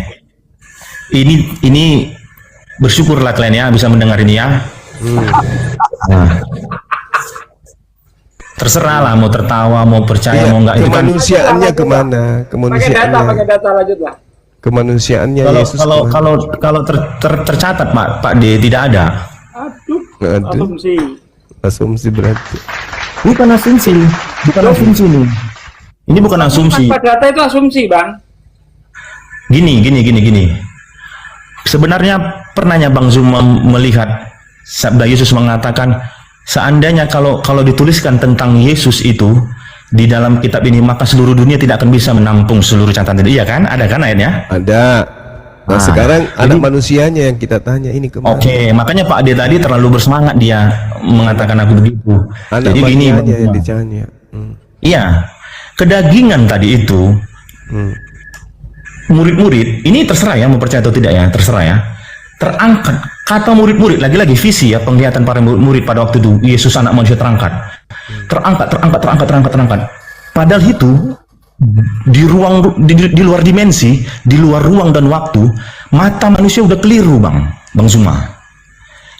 Ini bersyukurlah kalian ya bisa mendengar ini ya. Nah. Terserah lah mau tertawa, mau percaya, mau enggak, itu kan
kemanusiaannya kemana?
Pakai data lanjutlah.
Kemanusiaannya Yesus
kalau tercatat Pak D tidak ada.
Aduh. Asumsi berarti.
Bukan asumsi nih. Ini bukan asumsi.
Tanpa data itu asumsi, Bang.
Gini. Sebenarnya pernahnya Bang Zuma melihat sabda Yesus mengatakan, seandainya kalau dituliskan tentang Yesus itu di dalam kitab ini, maka seluruh dunia tidak akan bisa menampung seluruh catatan. Iya kan? Ada kan ayatnya?
Ada. Nah, sekarang anak manusianya yang kita tanya ini kemana?
Oke, makanya Pak Ade tadi terlalu bersemangat dia mengatakan aku begitu.
Anak
jadi gini
yang ditanya.
Iya, kedagingan tadi itu murid-murid ini terserah ya mau percaya atau tidak ya, terserah ya. Terangkat kata murid-murid, lagi-lagi visi ya, penglihatan para murid pada waktu itu, Yesus anak manusia terangkat. Terangkat. Padahal itu di luar dimensi, di luar ruang dan waktu, mata manusia udah keliru Bang Zuma.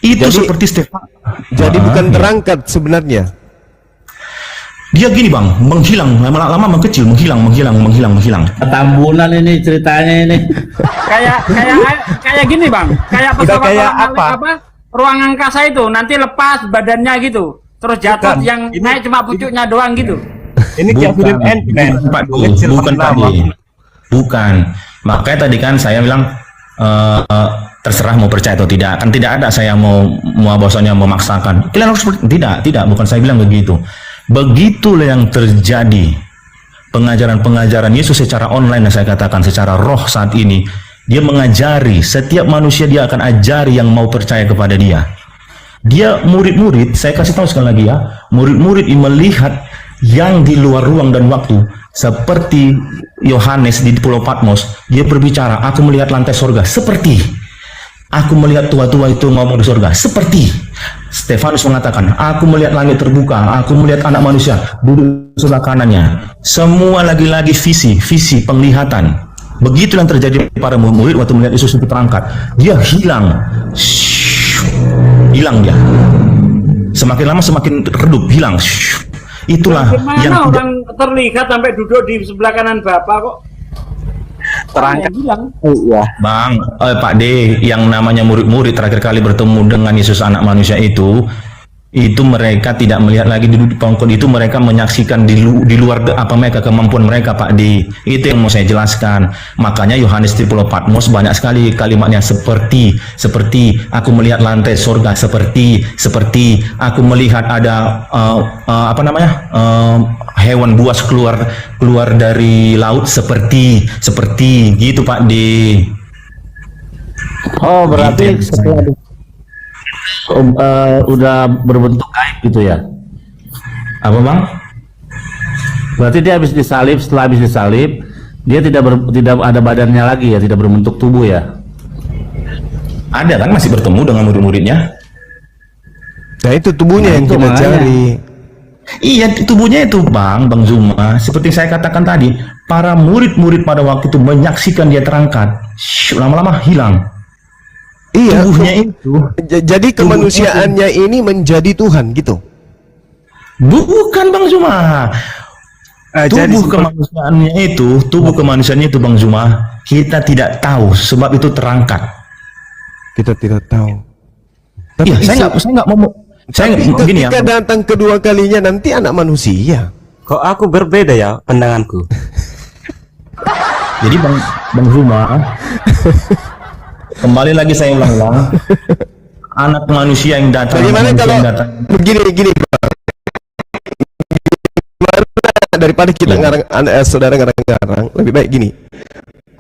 Itu jadi, seperti Stefan.
Jadi bukan terangkat sebenarnya.
Dia gini bang, menghilang, lama-lama mengkecil, menghilang.
Tambunan ini ceritanya ini.
Kayak gini bang, kayak pesawat
kayak
apa? Ruang angkasa itu nanti lepas badannya gitu, terus jatuh
Bukan.
yang naik cuma pucuknya doang gitu.
Ini kayak film Ant-Man.
Pak D,
Kecil
bukan
makin
Pak D.
lama.
Bukan. Makanya tadi kan saya bilang terserah mau percaya atau tidak. Kan tidak ada saya mau bahwasanya memaksakan. Kalian harus tidak, bukan saya bilang begitu. Begitulah yang terjadi. Pengajaran-pengajaran Yesus secara online yang saya katakan secara roh saat ini, dia mengajari setiap manusia, dia akan ajari yang mau percaya kepada dia. Dia murid-murid, saya kasih tahu sekali lagi ya, murid-murid melihat yang di luar ruang dan waktu, seperti Yohanes di Pulau Patmos, dia berbicara, aku melihat lantai sorga, seperti aku melihat tua-tua itu ngomong di sorga, seperti Stefanus mengatakan, aku melihat langit terbuka, aku melihat anak manusia duduk di sebelah kanannya. Semua lagi-lagi visi penglihatan. Begitu yang terjadi para murid waktu melihat Yesus itu terangkat, dia hilang. Hilang dia. Semakin lama semakin redup, hilang. Itulah
Gimana
yang
orang terlihat sampai duduk di sebelah kanan Bapak kok terangkat bilang.
Bang, Pak D, yang namanya murid-murid terakhir kali bertemu dengan Yesus anak manusia itu mereka tidak melihat lagi duduk di pangkut itu, mereka menyaksikan di luar apa mereka kemampuan mereka, Pak D. Itu yang mau saya jelaskan. Makanya Yohanes di Pulau Patmos banyak sekali kalimatnya seperti aku melihat lantai surga, seperti aku melihat ada hewan buas keluar dari laut, seperti gitu, Pak D.
Oh, berarti
Gitu.
setelah udah berbentuk gaib gitu ya?
Apa bang?
Berarti dia habis disalib, setelah habis disalib dia tidak ada badannya lagi ya, tidak berbentuk tubuh ya?
Ada kan, masih bertemu dengan murid-muridnya.
Nah itu tubuhnya
Nah,
yang
itu
kita
makanya.
cari.
Iya, tubuhnya itu Bang Zuma. Seperti saya katakan tadi, para murid-murid pada waktu itu menyaksikan dia terangkat. Lama-lama hilang.
Iya.
Tubuhnya itu.
Jadi kemanusiaannya ini menjadi Tuhan gitu.
Bukan Bang Zuma.
Jadi
Tubuh kemanusiaannya itu Bang Zuma, kita tidak tahu sebab itu terangkat.
Kita tidak tahu.
Iya, saya nggak mau. Saya nggak gini ya.
Ketika datang kedua kalinya nanti anak manusia.
kok aku berbeda ya pandanganku.
Jadi Bang Zuma, kembali lagi saya ulang-ulang, anak manusia yang datang,
Bagaimana
manusia
kalau
yang datang.
begini Bang? Gimana daripada kita ngarang saudara ngarang-ngarang, lebih baik gini.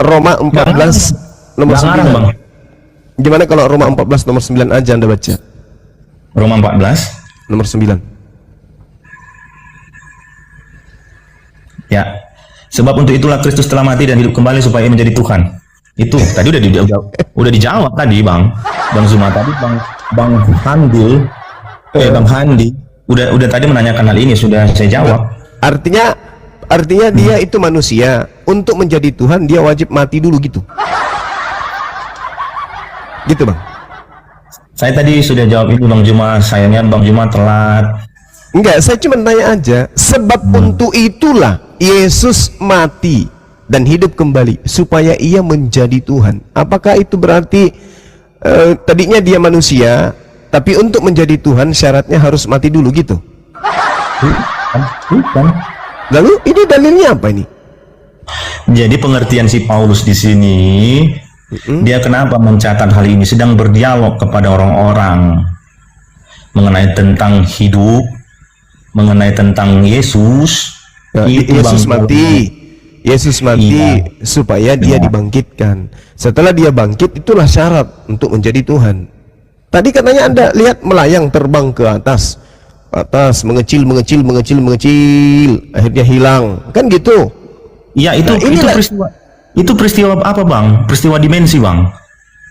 Roma 14 nomor
Nggak ngarang, Bang.
9. Gimana kalau Roma 14 nomor 9 aja Anda baca?
Roma 14
Nomor 9.
ya. Sebab untuk itulah Kristus telah mati dan hidup kembali supaya ia menjadi Tuhan. Itu tadi udah dijawab tadi Bang Zuma, tadi Bang Handi udah tadi menanyakan hal ini, sudah saya jawab.
Artinya dia itu manusia. Untuk menjadi Tuhan dia wajib mati dulu gitu. Gitu Bang.
Saya tadi sudah jawab itu Bang Zuma, sayangnya Bang Zuma telat.
Enggak, saya cuma tanya aja. Sebab untuk itulah Yesus mati dan hidup kembali supaya ia menjadi Tuhan. Apakah itu berarti tadinya dia manusia, tapi untuk menjadi Tuhan syaratnya harus mati dulu gitu?
Bukan.
Lalu ini dalilnya apa ini?
Jadi pengertian si Paulus di sini, dia kenapa mencatat hal ini, sedang berdialog kepada orang-orang mengenai tentang hidup, mengenai tentang Yesus.
Ya,
Itu
Yesus
Bang.
mati. Yesus mati
Iya.
supaya dia
Benar.
dibangkitkan. Setelah dia bangkit itulah syarat untuk menjadi Tuhan. Tadi katanya Anda lihat melayang terbang ke atas, mengecil, akhirnya hilang. Kan gitu.
Ya itu
Nah, inilah-
itu peristiwa apa Bang? Peristiwa dimensi Bang.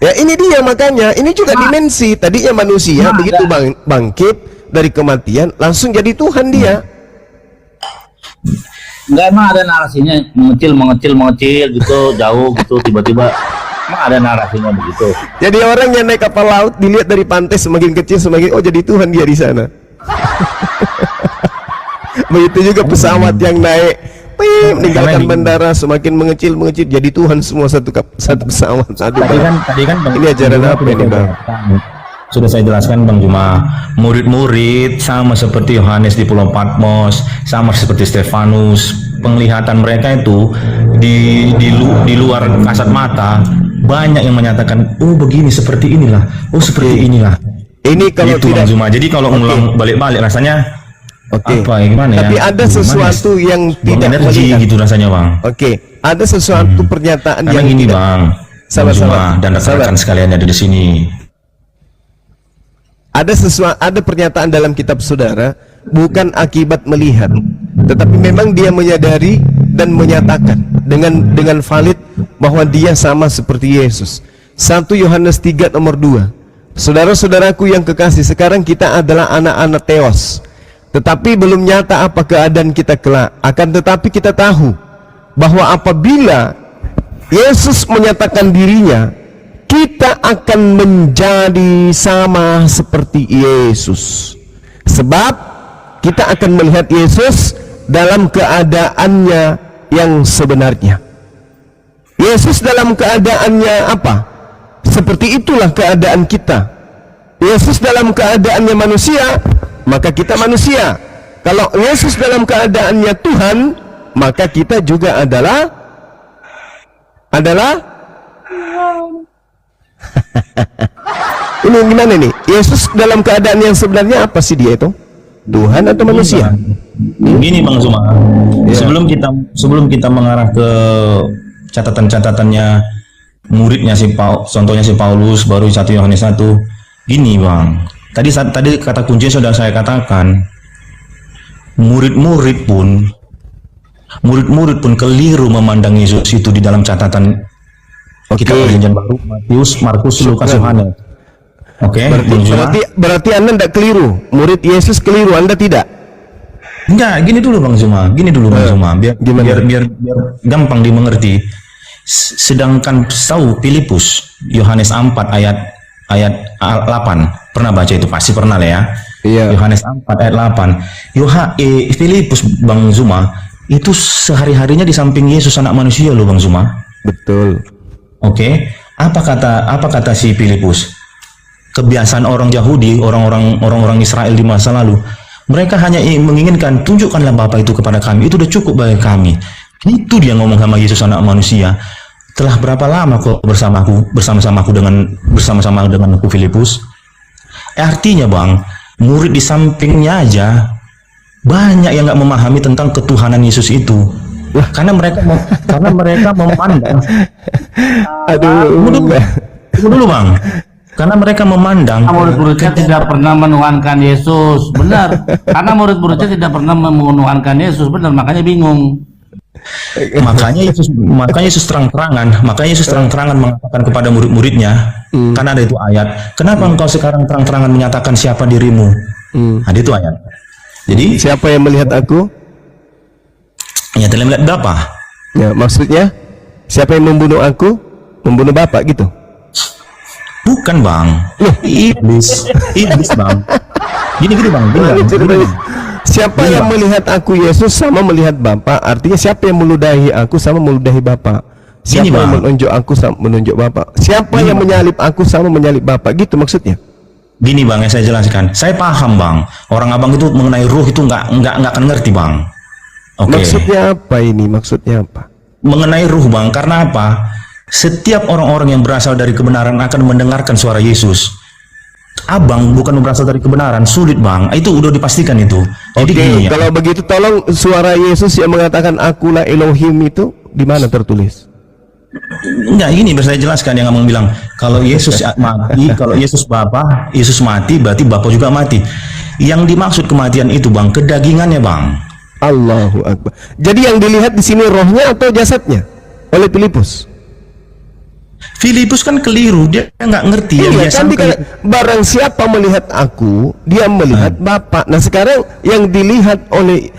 Ya ini dia makanya, ini juga dimensi. Tadinya manusia begitu bangkit dari kematian langsung jadi Tuhan dia.
Enggak, emang ada narasinya mengecil gitu, jauh gitu, tiba-tiba emang ada narasinya begitu.
Jadi orang yang naik kapal laut dilihat dari pantai semakin kecil semakin jadi Tuhan dia di sana. Begitu juga pesawat yang naik, meninggalkan bandara, semakin mengecil jadi Tuhan semua satu pesawat. Aduh,
Tadi kan Bang,
ini ajaran apa ini, Bang?
Sudah saya jelaskan Bang Juma, murid-murid sama seperti Yohanes di Pulau Patmos, sama seperti Stefanus, penglihatan mereka itu di luar kasat mata banyak yang menyatakan, oh begini, seperti inilah, oh seperti inilah.
Ini kalau
Itu
tidak,
Bang Juma. Jadi kalau ngulang balik-balik rasanya apa ya, gimana ya?
tapi ada sesuatu yang
buang
tidak
energi
melihat.
gitu rasanya Bang.
Oke, ada sesuatu pernyataan
Karena
yang
gini
tidak.
Bang,
Sabar,
Bang Juma
sabar.
dan rekan-rekan sekalian yang ada di sini.
Ada pernyataan dalam kitab saudara, bukan akibat melihat, tetapi memang dia menyadari dan menyatakan dengan valid bahwa dia sama seperti Yesus. 1 Yohanes 3 nomor 2. Saudara-saudaraku yang kekasih, sekarang kita adalah anak-anak Theos, tetapi belum nyata apa keadaan kita kelak. Akan tetapi kita tahu bahwa apabila Yesus menyatakan dirinya, kita akan menjadi sama seperti Yesus. Sebab kita akan melihat Yesus dalam keadaannya yang sebenarnya. Yesus dalam keadaannya apa? Seperti itulah keadaan kita. Yesus dalam keadaannya manusia, maka kita manusia. Kalau Yesus dalam keadaannya Tuhan, maka kita juga adalah ini gimana nih? Yesus dalam keadaan yang sebenarnya apa sih dia itu? Tuhan atau manusia?
Gini Bang Zuma, sebelum kita mengarah ke catatan-catatannya muridnya contohnya si Paulus, baru 1 Yohanes 1. Gini Bang, tadi kata kunci sudah saya katakan, murid-murid pun keliru memandang Yesus itu di dalam catatan kitab Perjanjian Baru, Matius, Markus, Lukas, Yohanes. Oke,
Berarti Anda tidak keliru. Murid Yesus keliru, Anda tidak.
Enggak, gini dulu Bang Zuma, biar gampang dimengerti. Sedangkan tahu Filipus, Yohanes 4 ayat 8, pernah baca itu, pasti pernah lah ya.
Iya.
Yohanes 4 ayat 8. Filipus Bang Zuma itu sehari-harinya di samping Yesus anak manusia loh Bang Zuma.
Betul.
Oke, apa kata si Filipus? Kebiasaan orang Yahudi, orang-orang Israel di masa lalu, mereka hanya menginginkan, tunjukkanlah Bapa itu kepada kami, itu udah cukup bagi kami. Itu dia ngomong sama Yesus anak manusia. Telah berapa lama kok bersama-sama dengan aku Filipus? Artinya Bang, murid di sampingnya aja banyak yang nggak memahami tentang ketuhanan Yesus itu. Karena mereka memandang. Tunggu dulu Bang. Karena mereka memandang
Murid-muridnya tidak pernah menuhankan Yesus, benar. Karena murid-muridnya tidak pernah menuhankan Yesus, benar. Makanya bingung.
makanya Yesus terang-terangan mengatakan kepada murid-muridnya, karena ada itu ayat, kenapa engkau sekarang terang-terangan menyatakan siapa dirimu? Ada itu ayat. Jadi
Siapa yang melihat aku?
ya telah melihat Bapa.
Ya, maksudnya siapa yang membunuh aku? Membunuh Bapa gitu.
Bukan Bang, iblis Bang. Gini Bang.
Siapa yang melihat aku Yesus sama melihat Bapa? Artinya siapa yang meludahi aku sama meludahi Bapa? Siapa
Gini,
yang
Bang.
menunjuk aku sama menunjuk Bapa? Siapa yang menyalib aku sama menyalib Bapa? Gitu maksudnya.
Gini Bang, yang saya jelaskan. Saya paham Bang. Orang abang itu mengenai ruh itu nggak akan ngerti Bang. Oke.
Maksudnya apa ini? Maksudnya apa?
Mengenai ruh Bang, karena apa? Setiap orang-orang yang berasal dari kebenaran akan mendengarkan suara Yesus. Abang bukan berasal dari kebenaran, sulit Bang. Itu udah dipastikan itu. Jadi
Oke,
gini ya.
kalau begitu tolong suara Yesus yang mengatakan akulah Elohim itu di mana tertulis?
Enggak, ini biar saya jelaskan. Yang ngomong bilang kalau Yesus mati, kalau Yesus mati berarti Bapa juga mati. Yang dimaksud kematian itu Bang, kedagingannya Bang.
Allahu Akbar. Jadi yang dilihat di sini rohnya atau jasadnya oleh Filipus?
Filipus kan keliru, dia nggak ngerti yang
Iya,
dia
kan
sampaikan.
barang siapa melihat aku, dia melihat Bapa. Nah sekarang yang dilihat oleh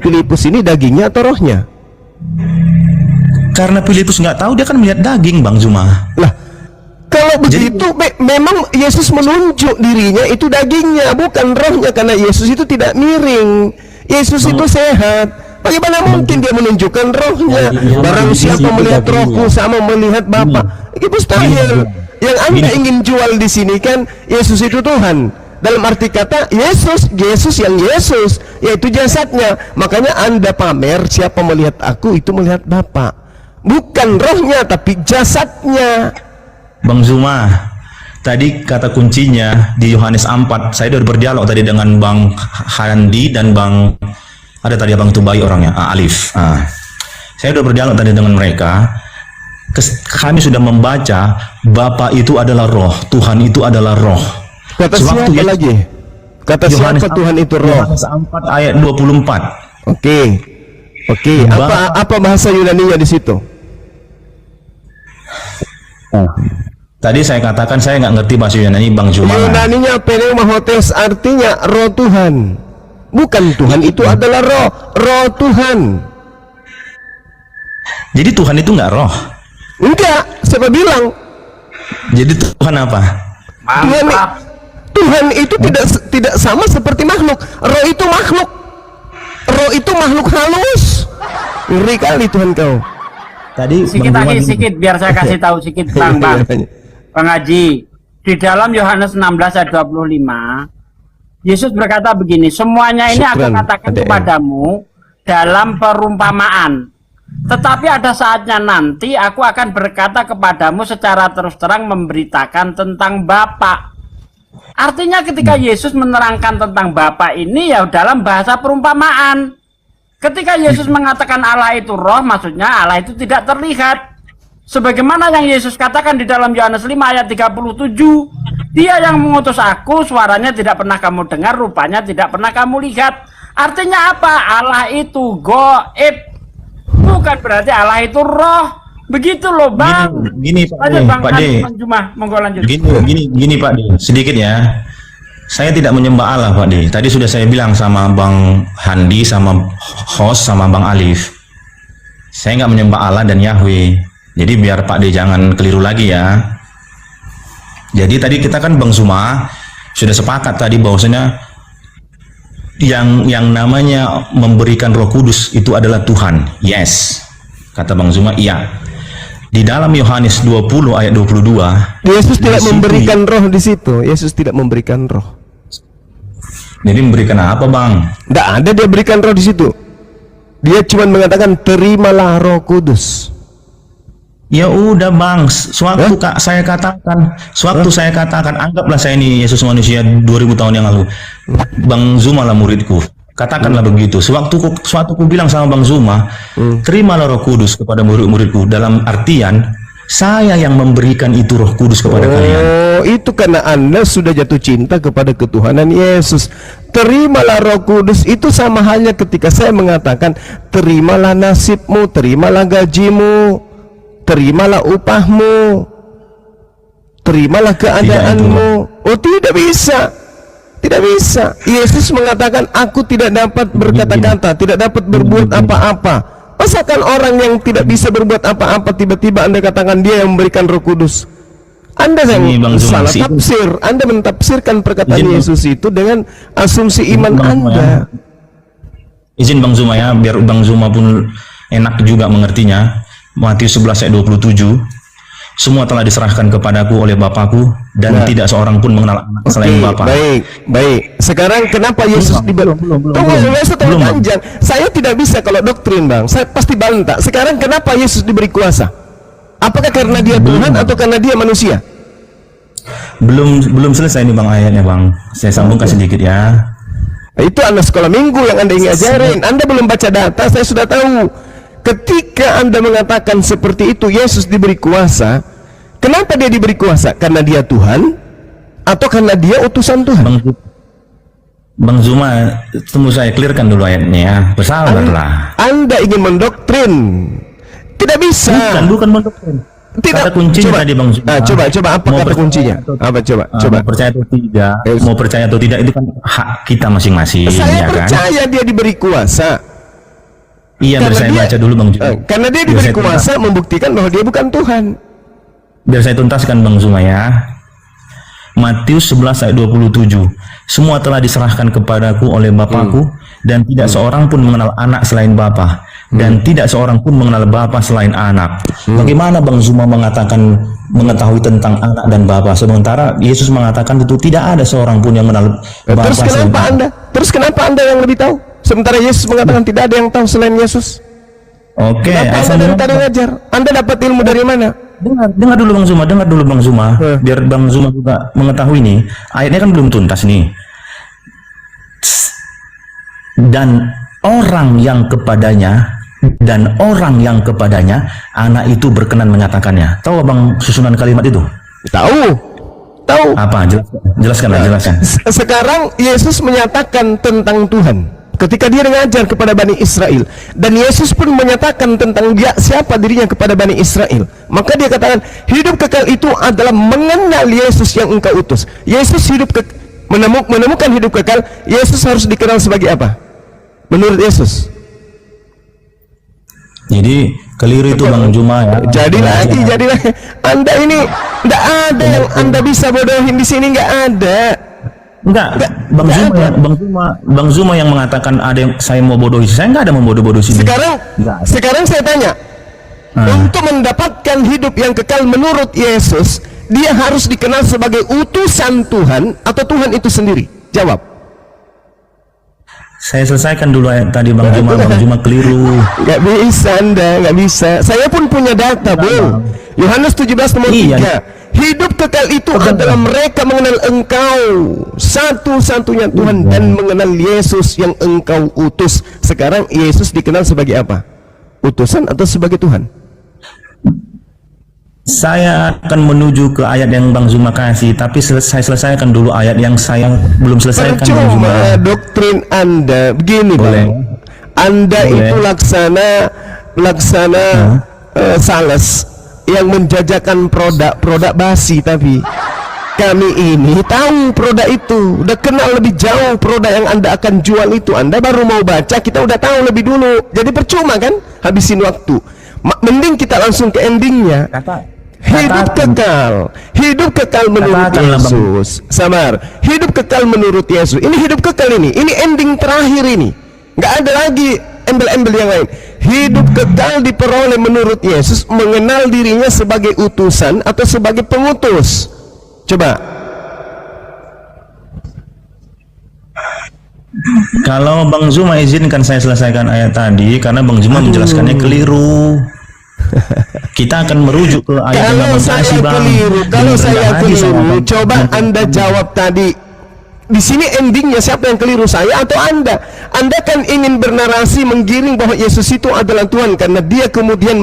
Filipus ini dagingnya atau rohnya?
Karena Filipus nggak tahu, dia kan melihat daging Bang Zuma.
Lah, kalau begitu memang Yesus menunjuk dirinya itu dagingnya, bukan rohnya, karena Yesus itu tidak miring. Yesus itu sehat. Bagaimana mungkin dia menunjukkan rohnya? Barang siapa melihat rohku sama melihat Bapa. Ini mustahil. Yang Anda ingin jual di sini kan Yesus itu Tuhan. Dalam arti kata Yesus yang Yesus, yaitu jasadnya. Makanya Anda pamer siapa melihat aku itu melihat Bapa. Bukan rohnya tapi jasadnya.
Bang Zuma, tadi kata kuncinya di Yohanes 4. Saya udah berdialog tadi dengan Bang Handi dan Bang, ada tadi Bang itu bayi orangnya, Alif. Saya udah berdialog tadi dengan mereka. Kami sudah membaca Bapa itu adalah roh, Tuhan itu adalah roh.
Kata siapa lagi? Kata siapa Tuhan itu roh?
Yohanes 4 ayat 24.
Oke. Apa bahasa Yunaninya di situ?
Tadi saya katakan saya nggak ngerti bahasa Yunani, Bang Zuma.
Yunaninya pneumahotes, artinya roh Tuhan. Bukan Tuhan itu adalah roh Tuhan.
Jadi Tuhan itu nggak roh?
Enggak, siapa bilang?
Jadi Tuhan apa?
Tuhan itu tidak sama seperti makhluk. Roh itu makhluk. Roh itu makhluk halus. Ngeri kali Tuhan kau.
Tadi
Sikit biar saya kasih tahu sedikit Bang Haji. Di dalam Yohanes 16 ayat 25, Yesus berkata begini, semuanya ini aku katakan kepadamu dalam perumpamaan. Tetapi ada saatnya nanti aku akan berkata kepadamu secara terus terang memberitakan tentang Bapa. Artinya ketika Yesus menerangkan tentang Bapa ini ya dalam bahasa perumpamaan. Ketika Yesus mengatakan Allah itu roh, maksudnya Allah itu tidak terlihat. Sebagaimana yang Yesus katakan di dalam Yohanes 5 ayat 37, Dia yang mengutus aku, suaranya tidak pernah kamu dengar, rupanya tidak pernah kamu lihat. Artinya apa? Allah itu goib. Bukan berarti Allah itu roh. Begitu loh Bang.
Gini Pak D.
Monggo lanjut.
Gini Pak D. Sedikit ya. Saya tidak menyembah Allah Pak D. Tadi sudah saya bilang sama Bang Handi, sama host, sama Bang Alif. Saya nggak menyembah Allah dan Yahweh. Jadi biar Pak D jangan keliru lagi ya. Jadi tadi kita kan Bang Zuma sudah sepakat tadi bahwasanya yang namanya memberikan Roh Kudus itu adalah Tuhan. Yes. Kata Bang Zuma iya. Di dalam Yohanes 20 ayat 22,
Yesus tidak memberikan roh di situ. Yesus tidak memberikan roh.
Jadi memberikan apa Bang?
Tidak ada dia berikan roh di situ. Dia cuma mengatakan terimalah Roh Kudus.
Ya udah Bang, sewaktu saya katakan, anggaplah saya ini Yesus manusia 2000 tahun yang lalu. Bang Zuma lah muridku. Katakanlah begitu. Sewaktu ku bilang sama Bang Zuma, terimalah Roh Kudus kepada murid-muridku, dalam artian saya yang memberikan itu Roh Kudus kepada kalian.
Oh, itu karena Anda sudah jatuh cinta kepada ketuhanan Yesus. Terimalah Roh Kudus itu sama halnya ketika saya mengatakan terimalah nasibmu, terimalah gajimu, terimalah upahmu, terimalah keadaanmu. Oh, tidak bisa. Tidak bisa. Yesus mengatakan aku tidak dapat berkata-kata, tidak dapat berbuat apa-apa. Masakan orang yang tidak bisa berbuat apa-apa tiba-tiba Anda katakan dia yang memberikan Roh Kudus? Anda yang salah tafsir. Anda mentafsirkan perkataan Yesus itu dengan asumsi iman Anda.
Izin Bang Zuma ya, biar Bang Zuma pun enak juga mengertinya. Matius 11 ayat 27, semua telah diserahkan kepadaku oleh Bapakku, dan tidak seorang pun mengenal anak selain Bapa.
Baik. Sekarang kenapa Yesus belum panjang. Saya tidak bisa kalau doktrin Bang. Saya pasti bantah. Sekarang kenapa Yesus diberi kuasa? Apakah karena dia Tuhan atau karena dia manusia?
Belum selesai nih Bang ayatnya Bang. Saya sambungkan sedikit ya.
Itu anak sekolah minggu yang Anda ingin ajarin. Anda belum baca data, saya sudah tahu. Ketika Anda mengatakan seperti itu, Yesus diberi kuasa. Kenapa dia diberi kuasa? Karena dia Tuhan atau karena dia utusan Tuhan?
Bang Zuma, tunggu saya clearkan dulu ayatnya ya. Bersabarlah.
Anda ingin mendoktrin. Tidak bisa.
Bukan mendoktrin.
Tidak.
Kata kuncinya tadi Bang Zuma.
Coba apa kata kuncinya? Coba.
Percaya atau tidak? Mau percaya atau tidak itu kan hak kita masing-masing.
Saya
ya
percaya dia diberi kuasa.
Iya, biar saya baca dulu Bang Zuma.
Karena dia diberi kuasa membuktikan bahwa dia bukan Tuhan. Biar
saya tuntaskan Bang Zuma ya. Matius 11 ayat 27. Semua telah diserahkan kepadaku oleh Bapakku, dan tidak seorang pun mengenal anak selain Bapa, dan tidak seorang pun mengenal Bapa selain anak. Bagaimana Bang Zuma mengatakan mengetahui tentang anak dan Bapa, sementara Yesus mengatakan itu tidak ada seorang pun yang mengenal Bapa
Terus
selain
kenapa
Bapa.
Anda? Terus kenapa Anda yang lebih tahu? Sementara Yesus mengatakan tidak ada yang tahu selain Yesus.
Oke,
Kenapa
asal
Anda
dengar,
tadi ngajar? Anda dapat ilmu dari mana?
dengar dulu Bang Zuma, biar Bang Zuma juga mengetahui nih. Ayatnya kan belum tuntas nih. Dan orang yang kepadanya anak itu berkenan mengatakannya. Tahu Bang susunan kalimat itu?
Tahu.
Apa? Jelaskan.
Sekarang Yesus menyatakan tentang Tuhan ketika dia mengajar kepada Bani Israel, dan Yesus pun menyatakan tentang dia siapa dirinya kepada Bani Israel. Maka dia katakan hidup kekal itu adalah mengenal Yesus yang engkau utus. Yesus menemukan hidup kekal. Yesus harus dikenal sebagai apa menurut Yesus?
Jadi keliru itu Bang Zuma ya.
Jadi lagi. Anda ini tidak ada yang Anda bisa bodohin di sini, nggak ada.
Enggak, Bang Zuma yang mengatakan ada yang saya mau bodohi. Saya enggak ada membodoh-bodohi sini.
Sekarang saya tanya, untuk mendapatkan hidup yang kekal menurut Yesus, dia harus dikenal sebagai utusan Tuhan atau Tuhan itu sendiri? Jawab.
Saya selesaikan dulu ayat tadi Bang Zuma keliru.
Nggak bisa Anda, nggak bisa. Saya pun punya data, Bung. Yohanes 17 nomor 3. Hidup kekal itu adalah mereka mengenal engkau satu-satunya Tuhan dan mengenal Yesus yang engkau utus. Sekarang Yesus dikenal sebagai apa? Utusan atau sebagai Tuhan?
Saya akan menuju ke ayat yang Bang Zuma kasih, tapi saya selesaikan dulu ayat yang saya belum selesaikan. Bang Zuma.
Doktrin Anda begini, Bang. Anda itu laksana sales yang menjajakan produk basi, tapi kami ini tahu produk itu, udah kenal lebih jauh produk yang Anda akan jual itu. Anda baru mau baca, kita udah tahu lebih dulu, jadi percuma kan habisin waktu. Mending kita langsung ke endingnya. Hidup kekal menurut Yesus. Hidup kekal menurut Yesus. Ini hidup kekal ini ending terakhir ini, nggak ada lagi embel-embel yang lain. Hidup kekal diperoleh menurut Yesus, mengenal dirinya sebagai utusan atau sebagai pengutus. Coba.
Kalau Bang Zuma izinkan saya selesaikan ayat tadi, karena Bang Zuma menjelaskannya keliru. Kita akan merujuk ke ayat yang Bang kasih, Bang.
Kalau saya keliru, coba Anda jawab tadi. Di sini endingnya siapa yang keliru, saya atau Anda? Anda kan ingin bernarasi menggiring bahwa Yesus itu adalah Tuhan karena dia kemudian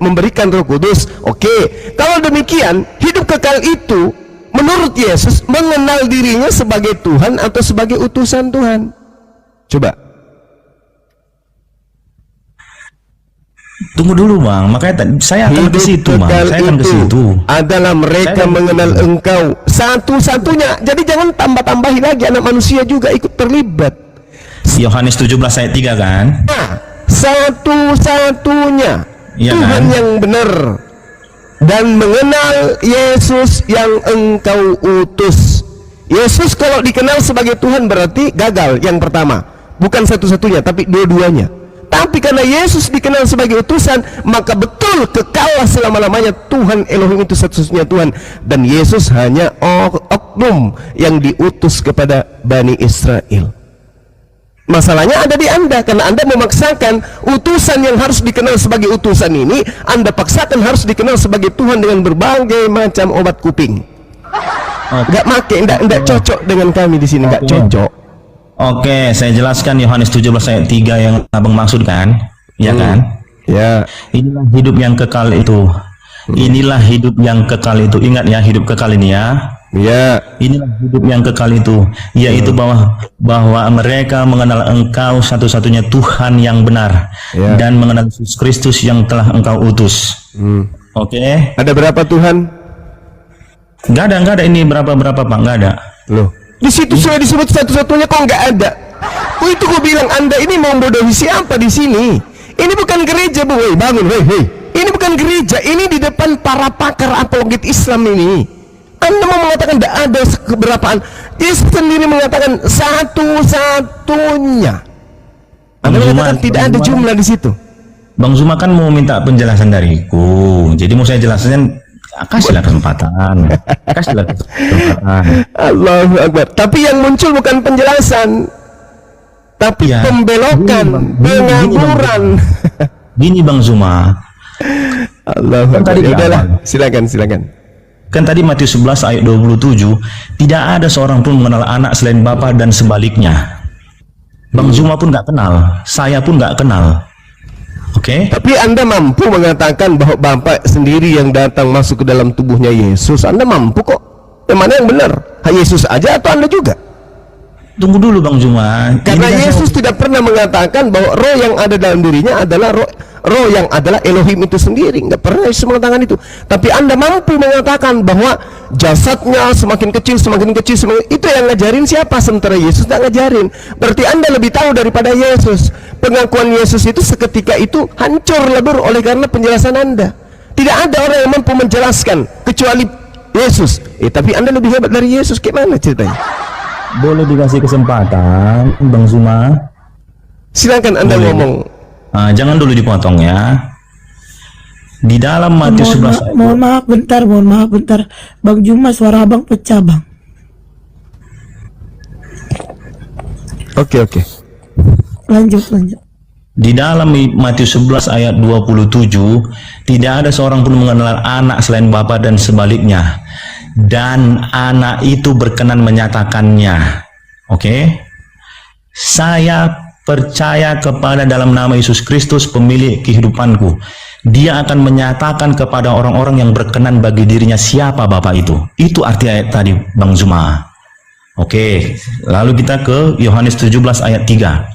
memberikan Roh Kudus. Oke, kalau demikian hidup kekal itu menurut Yesus mengenal dirinya sebagai Tuhan atau sebagai utusan Tuhan? Coba.
Tunggu dulu Bang, makanya saya akan ke situ Bang. Saya akan ke situ.
Adalah mereka mengenal engkau satu-satunya. Jadi jangan tambah-tambahin lagi, anak manusia juga ikut terlibat.
Yohanes 17 ayat 3 kan?
Nah, satu-satunya
ya,
Tuhan
kan?
yang benar dan mengenal Yesus yang engkau utus. Yesus kalau dikenal sebagai Tuhan berarti gagal yang pertama. Bukan satu-satunya tapi dua-duanya. Tapi karena Yesus dikenal sebagai utusan, maka betul kekal selama-lamanya Tuhan Elohim itu satu-satunya Tuhan, dan Yesus hanya oknum yang diutus kepada Bani Israel. Masalahnya ada di Anda, karena Anda memaksakan utusan yang harus dikenal sebagai utusan ini, Anda paksakan harus dikenal sebagai Tuhan dengan berbagai macam obat kuping. Nggak make, nggak cocok dengan kami di sini, nggak cocok.
Oke, saya jelaskan Yohanes 17 ayat 3 yang Abang maksud kan? Ya kan?
Ya.
Inilah hidup yang kekal itu. Inilah hidup yang kekal itu. Ingat ya, hidup kekal ini ya.
Ya.
Inilah hidup yang kekal itu, yaitu bahwa mereka mengenal Engkau satu-satunya Tuhan yang benar, dan mengenal Yesus Kristus yang telah Engkau utus. Oke.
Ada berapa Tuhan?
Nggak ada ini berapa Pak, nggak ada.
Loh. Di situ sudah disebut satu-satunya, kok nggak ada? Itu gue bilang Anda ini mau bodohi siapa di sini? Ini bukan gereja, Bu. Hei, bangun, hei. Ini bukan gereja, ini di depan para pakar apologet Islam ini. Anda mau mengatakan tidak ada keberapaan? Yesus sendiri mengatakan satu-satunya. Anda mengatakan tidak ada jumlah di situ.
Bang Zuma kan mau minta penjelasan dariku, jadi mau saya jelaskan. Kasihlah kesempatan. Kasihlah kesempatan.
Allahu Akbar. Tapi yang muncul bukan penjelasan, tapi
Ya,
pembelokan, pengaburan.
Gini Bang Zuma,
Allahu Akbar.
tadi
Ya
di
udahlah,
awal.
silakan.
kan tadi Matius 11 ayat 27, tidak ada seorang pun mengenal anak selain Bapa dan sebaliknya. Bang Zuma pun nggak kenal, saya pun nggak kenal. Oke?
Tapi Anda mampu mengatakan bahwa Bapak sendiri yang datang masuk ke dalam tubuhnya Yesus. Anda mampu kok. Yang mana yang benar? Yesus aja atau Anda juga?
Tunggu dulu Bang Zuma.
Karena
Ini kan
Yesus tidak pernah mengatakan bahwa roh yang ada dalam dirinya adalah roh yang adalah Elohim itu sendiri. Nggak pernah Yesus mengatakan itu. Tapi Anda mampu mengatakan bahwa jasadnya semakin kecil, itu yang ngajarin siapa? Sementara Yesus tidak ngajarin. Berarti Anda lebih tahu daripada Yesus. Pengakuan Yesus itu seketika itu hancur lebur oleh karena penjelasan Anda. Tidak ada orang yang mampu menjelaskan kecuali Yesus. Tapi Anda lebih hebat dari Yesus. Gimana ceritanya?
boleh dikasih kesempatan Bang Zuma.
Silakan Anda
Boleh.
ngomong.
Jangan dulu dipotong ya. Di dalam Matius 11 ayat
Mohon maaf bentar. Bang Juma, suara abang pecah, Bang.
Oke.
Lanjut.
Di dalam Matius 11 ayat 27, tidak ada seorang pun mengenal anak selain Bapa dan sebaliknya. Dan anak itu berkenan menyatakannya. Oke? Saya percaya kepada dalam nama Yesus Kristus pemilik kehidupanku. Dia akan menyatakan kepada orang-orang yang berkenan bagi dirinya siapa Bapa itu. Itu arti ayat tadi Bang Zuma. Oke, lalu kita ke Yohanes 17 ayat 3.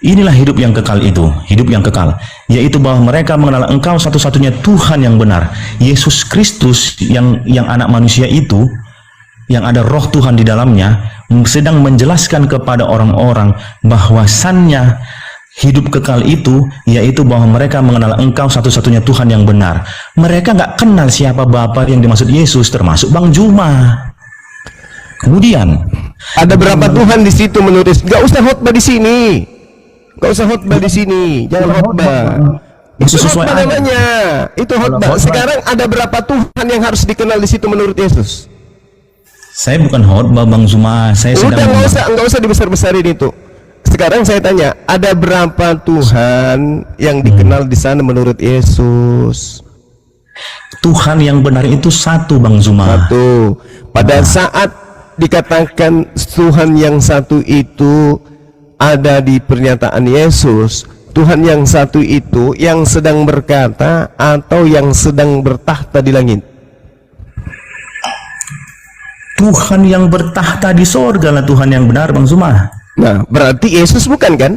Inilah hidup yang kekal itu, hidup yang kekal, yaitu bahwa mereka mengenal Engkau satu-satunya Tuhan yang benar, Yesus Kristus yang anak manusia itu, yang ada roh Tuhan di dalamnya, sedang menjelaskan kepada orang-orang bahwasannya hidup kekal itu, yaitu bahwa mereka mengenal Engkau satu-satunya Tuhan yang benar. Mereka nggak kenal siapa Bapa yang dimaksud Yesus, termasuk Bang Zuma. Kemudian
Ada berapa Tuhan di situ menulis? Gak usah khotbah di sini. Jangan khotbah.
Yesus
Itu
sesuai
khotbah
ayat.
namanya. Itu khotbah.
khotbah.
Sekarang ada berapa Tuhan yang harus dikenal di situ menurut Yesus?
Saya bukan khotbah Bang Zuma, saya
Udah
sedang
nggak usah dibesar-besarin itu. Sekarang saya tanya, ada berapa Tuhan yang dikenal di sana menurut Yesus?
Tuhan yang benar itu satu Bang Zuma.
Satu. Pada saat dikatakan Tuhan yang satu itu ada di pernyataan Yesus, Tuhan yang satu itu yang sedang berkata atau yang sedang bertahta di langit?
Tuhan yang bertahta di sorga lah Tuhan yang benar Bang Zuma.
Nah, berarti Yesus bukan kan?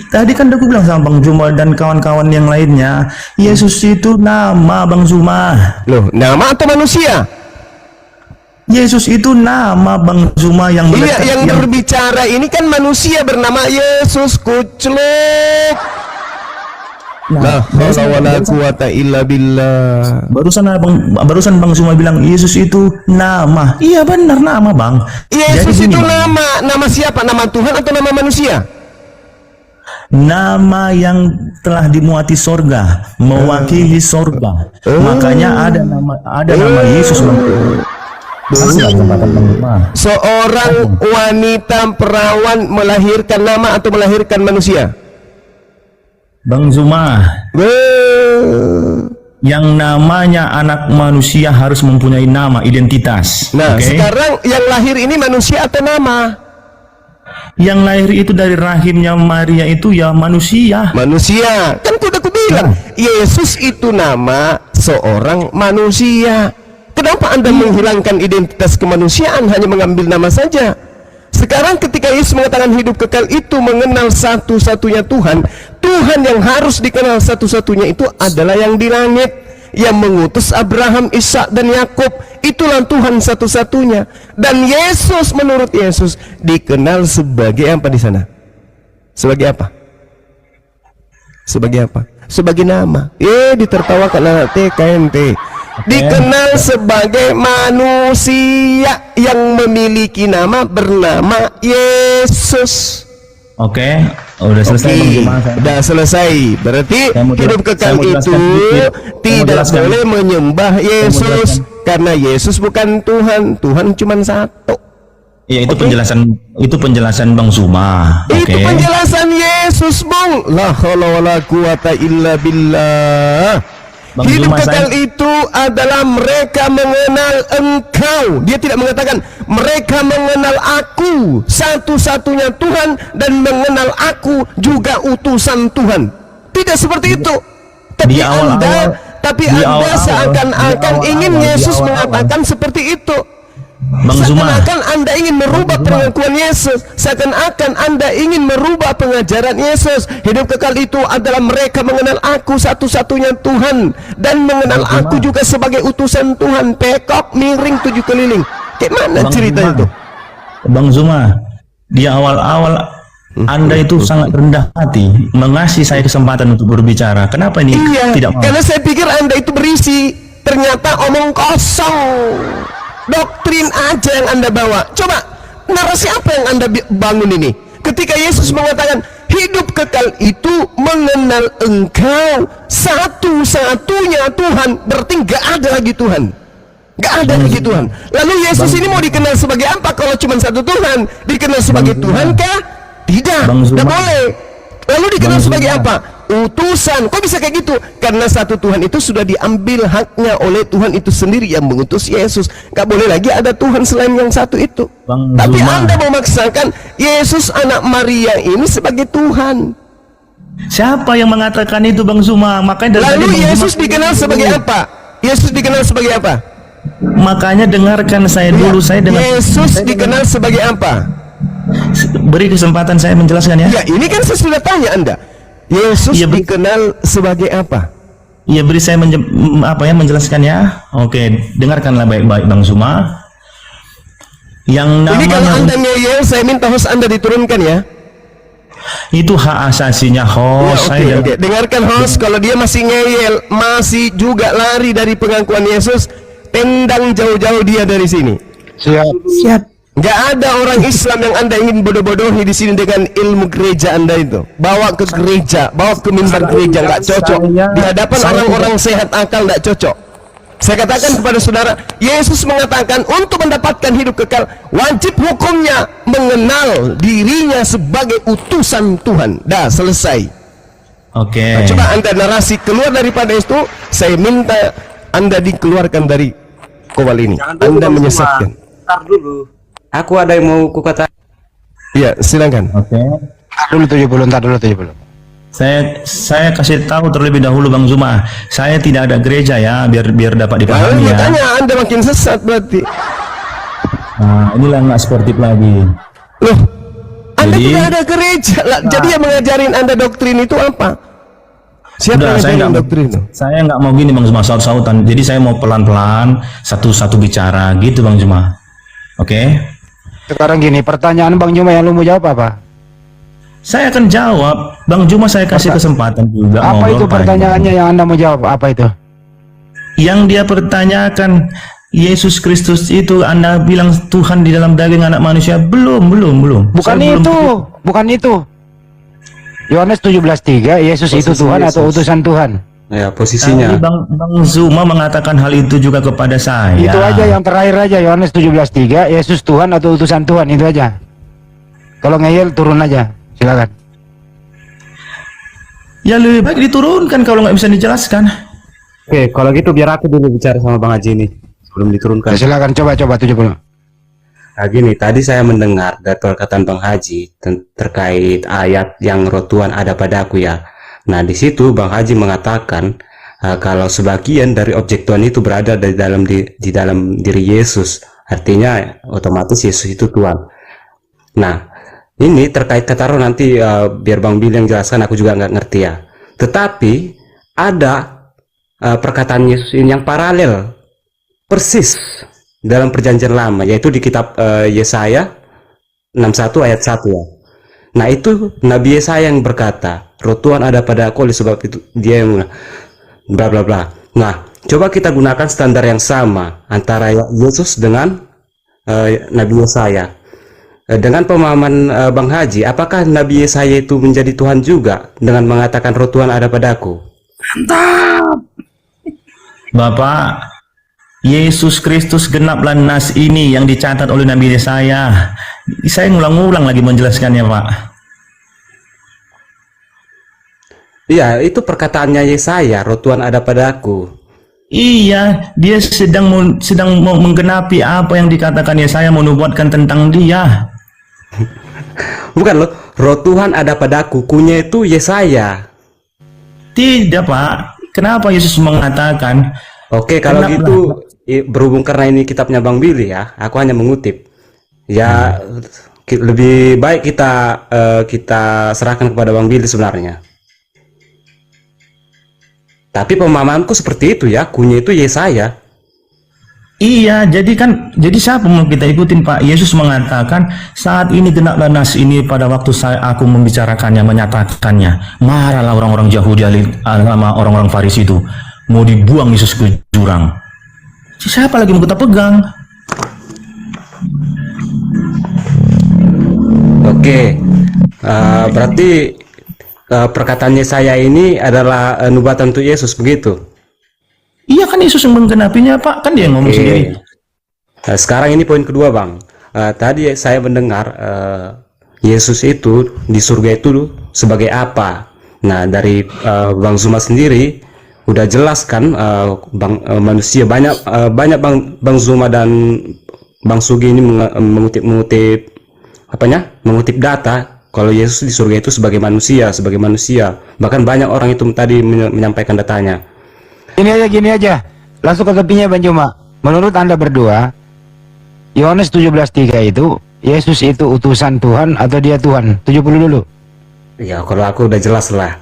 Tadi kan aku bilang sama Bang Zuma dan kawan-kawan yang lainnya, Yesus itu nama Bang Zuma.
Loh, nama atau manusia?
Yesus itu nama Bang Zuma yang
Iya, yang berbicara ini kan manusia bernama Yesus. Kucluk. Nah, wala quwata illa billah.
Barusan Bang Zuma bilang Yesus itu nama. Iya benar nama Bang.
Yesus
Jadi
itu
gini, Bang.
nama siapa? Nama Tuhan atau nama manusia?
Nama yang telah dimuati sorga, mewakili sorga. Makanya ada nama Yesus Bang. Kasihlah kesempatan Bang Zuma.
Seorang wanita perawan melahirkan nama atau melahirkan manusia?
Bang Zuma, yang namanya anak manusia harus mempunyai nama, identitas.
Nah,
Oke?
sekarang yang lahir ini manusia atau nama?
Yang lahir itu dari rahimnya Maria itu ya manusia.
Manusia. Kan udah aku bilang, Yesus itu nama seorang manusia. Kenapa Anda menghilangkan identitas kemanusiaan, hanya mengambil nama saja? Sekarang ketika Yesus mengatakan hidup kekal itu mengenal satu-satunya Tuhan, Tuhan yang harus dikenal satu-satunya itu adalah yang di langit, yang mengutus Abraham, Ishak dan Yakub. Itulah Tuhan satu-satunya. Dan Yesus menurut Yesus dikenal sebagai apa di sana? Sebagai apa? Sebagai apa? Sebagai nama. Ditertawakan anak TKNT. dikenal sebagai manusia yang memiliki nama bernama Yesus.
Oke, udah selesai Bang Zuma.
Udah selesai. Berarti
Saya mau
hidup
jelas-
kekal
saya mau
itu
jelaskan sedikit.
tidak
jelaskan.
boleh menyembah Yesus
jelaskan.
karena Yesus bukan Tuhan. Tuhan cuma satu.
Ya itu
Oke.
penjelasan Bang Zuma.
Itu
Oke.
penjelasan Yesus, Bung. La haula wala quwata illa billah.
Bang
Hidup
Zuma,
kekal itu adalah mereka mengenal Engkau. Dia tidak mengatakan mereka mengenal Aku, satu-satunya Tuhan, dan mengenal Aku juga utusan Tuhan. Tidak seperti itu. Tapi
di awal-awal-
tapi
di
Anda
awal-awal-
seakan-akan
di
ingin
awal-awal-
Yesus
di awal-awal.
mengatakan seperti itu.
Bang Zuma.
Seakan-akan Anda ingin merubah
Bang Zuma.
pengakuan Yesus. Seakan-akan Anda ingin merubah pengajaran Yesus. Hidup kekal itu adalah mereka mengenal Aku, satu-satunya Tuhan, dan mengenal
Bang Zuma.
Aku juga sebagai utusan Tuhan. Pekok miring 7 keliling. Kayak mana
Bang
ceritanya
Zuma.
itu?
Bang Zuma, di awal-awal Anda itu sangat rendah hati, mengasih saya kesempatan untuk berbicara. Kenapa ini
Iya,
tidak mau?
karena saya pikir Anda itu berisi. Ternyata omong kosong. Doktrin aja yang Anda bawa. Coba, narasi apa yang Anda bangun ini? Ketika Yesus mengatakan, hidup kekal itu mengenal Engkau, satu-satunya Tuhan. Berarti nggak ada lagi Tuhan. Nggak ada lagi Tuhan. Lalu Yesus ini mau dikenal sebagai apa kalau cuma satu Tuhan? Dikenal sebagai Tuhan kah? Tidak.
Bang Zuma.
Nggak boleh. Lalu dikenal
Bang
sebagai
Zuma.
apa? Utusan. Kok bisa kayak gitu? Karena satu Tuhan itu sudah diambil haknya oleh Tuhan itu sendiri yang mengutus Yesus. Nggak boleh lagi ada Tuhan selain yang satu itu.
Bang
Tapi
Zuma.
Anda memaksakan Yesus anak Maria ini sebagai Tuhan.
Siapa yang mengatakan itu Bang Zuma? Makanya dari
Lalu
tadi Bang
Yesus
Zuma-
dikenal sebagai apa? Yesus dikenal sebagai apa?
Makanya dengarkan saya dulu, saya dengar.
Yesus dikenal sebagai apa?
Beri kesempatan saya menjelaskan ya.
Ya, ini kan saya sudah tanya Anda. Yesus
Iya,
dikenal sebagai apa?
Ya beri saya menjelaskan ya. Oke, dengarkanlah baik-baik Bang Zuma. Yang
Ini kalau
namanya
Anda ngeyel, saya minta host Anda diturunkan ya.
itu hak asasinya host.
Ya,
Saya
oke. Dengarkan host, kalau dia masih ngeyel, masih juga lari dari pengakuan Yesus, tendang jauh-jauh dia dari sini.
Siap.
Siap.
Nggak ada orang Islam yang Anda ingin bodoh-bodohi di sini dengan ilmu gereja Anda itu. Bawa ke gereja, bawa ke mimbar gereja, nggak cocok. Di hadapan orang-orang sehat akal nggak cocok. Saya katakan kepada saudara, Yesus mengatakan untuk mendapatkan hidup kekal, wajib hukumnya mengenal dirinya sebagai utusan Tuhan. Dah selesai.
Oke.
Nah, coba Anda narasi keluar daripada itu, saya minta Anda dikeluarkan dari kowal ini. Anda menyesatkan.
Ntar dulu. Aku ada yang mau kukata.
Iya, silakan.
Oke.
Ntar dulu 70.
Saya kasih tahu terlebih dahulu Bang Zuma, saya tidak ada gereja ya, biar dapat dipahami ya.
Makanya Anda makin sesat berarti.
Nah, inilah nggak sportif lagi.
Loh, Anda
Jadi-
tidak ada gereja lah. Jadi yang mengajarin Anda doktrin itu apa? Siapa
Udah,
yang
saya
ngajarin
nggak
doktrin itu?
saya nggak mau gini Bang Zuma, saut-sautan. Jadi saya mau pelan-pelan, satu-satu bicara gitu Bang Zuma. Oke?
Sekarang gini, pertanyaan Bang Juma yang lu mau jawab apa?
Saya akan jawab, Bang Zuma saya kasih kesempatan juga.
Apa
ngobrol,
itu
Pak.
pertanyaannya yang Anda mau jawab? Apa itu?
Yang dia pertanyakan, Yesus Kristus itu Anda bilang Tuhan di dalam daging anak manusia? Belum.
Bukan
Saya belum-
itu, bukan itu. Yohanes 17:3, Yesus itu
Posisi
Tuhan atau
Yesus.
utusan Tuhan?
Ya,
Tadi
posisinya.
Bang Zuma mengatakan hal itu juga kepada saya.
Itu aja yang terakhir aja, Yohanes 17:3, Yesus Tuhan atau utusan Tuhan, itu aja. Kalau ngeyel turun aja, silakan.
Ya lebih baik diturunkan kalau nggak bisa dijelaskan.
Oke, kalau gitu biar aku dulu bicara sama Bang Haji ini sebelum diturunkan.
Silakan coba 70.
Nah gini, tadi saya mendengar dari perkataan Bang Haji terkait ayat yang roh Tuhan ada padaku ya. Nah di situ Bang Haji mengatakan kalau sebagian dari objek Tuhan itu berada di dalam diri Yesus, artinya otomatis Yesus itu Tuhan. Nah ini terkait kata roh nanti biar Bang Billy yang jelaskan, aku juga nggak ngerti ya. Tetapi ada perkataan Yesus ini yang paralel persis dalam perjanjian lama, yaitu di kitab Yesaya 61 ayat 1 ya. Nah itu Nabi Yesaya yang berkata, roh Tuhan ada pada aku, oleh sebab itu dia yang bla bla bla. Nah Coba kita gunakan standar yang sama antara Yesus dengan Nabi Yesaya. Dengan pemahaman Bang Haji, apakah Nabi Yesaya itu menjadi Tuhan juga dengan mengatakan roh Tuhan ada padaku?
Bapak, Yesus Kristus genaplah nas ini yang dicatat oleh Nabi Yesaya. Saya ngulang-ulang lagi menjelaskannya, Pak.
Iya, itu perkataannya Yesaya, roh Tuhan ada padaku.
Iya, dia sedang mau menggenapi apa yang dikatakan Yesaya, menubuatkan tentang dia.
Bukan loh, roh Tuhan ada padaku, kunya itu Yesaya.
Tidak, Pak. Kenapa Yesus mengatakan?
Oke, kalau
Genaplah.
gitu berhubung karena ini kitabnya Bang Billy ya, aku hanya mengutip. Ya, lebih baik kita serahkan kepada Bang Billy sebenarnya. Tapi pemahamanku seperti itu ya, kunya itu Yesaya.
Iya, jadi siapa mau kita ikutin, Pak? Yesus mengatakan saat ini genaplah nas ini pada waktu aku membicarakannya, menyatakannya. Marahlah orang-orang Yahudi sama orang-orang Farisi itu, mau dibuang Yesus ke jurang. Siapa lagi mau kita pegang?
Oke, berarti perkataannya saya ini adalah nubuatan untuk Yesus, begitu?
Iya kan, Yesus yang menggenapinya, Pak. Kan dia yang ngomong sendiri.
Nah, sekarang ini poin kedua, Bang. Tadi saya mendengar Yesus itu di surga itu sebagai apa? Nah, dari Bang Zuma sendiri udah jelas kan, manusia banyak Bang Zuma dan Bang Sugi ini mengutip data kalau Yesus di surga itu sebagai manusia. Bahkan banyak orang itu tadi menyampaikan datanya.
Gini aja. Langsung ke tepinya Bang Juma. Menurut Anda berdua, Yohanes 17:3 itu, Yesus itu utusan Tuhan atau dia Tuhan? 70 dulu.
Ya, kalau aku udah jelas lah.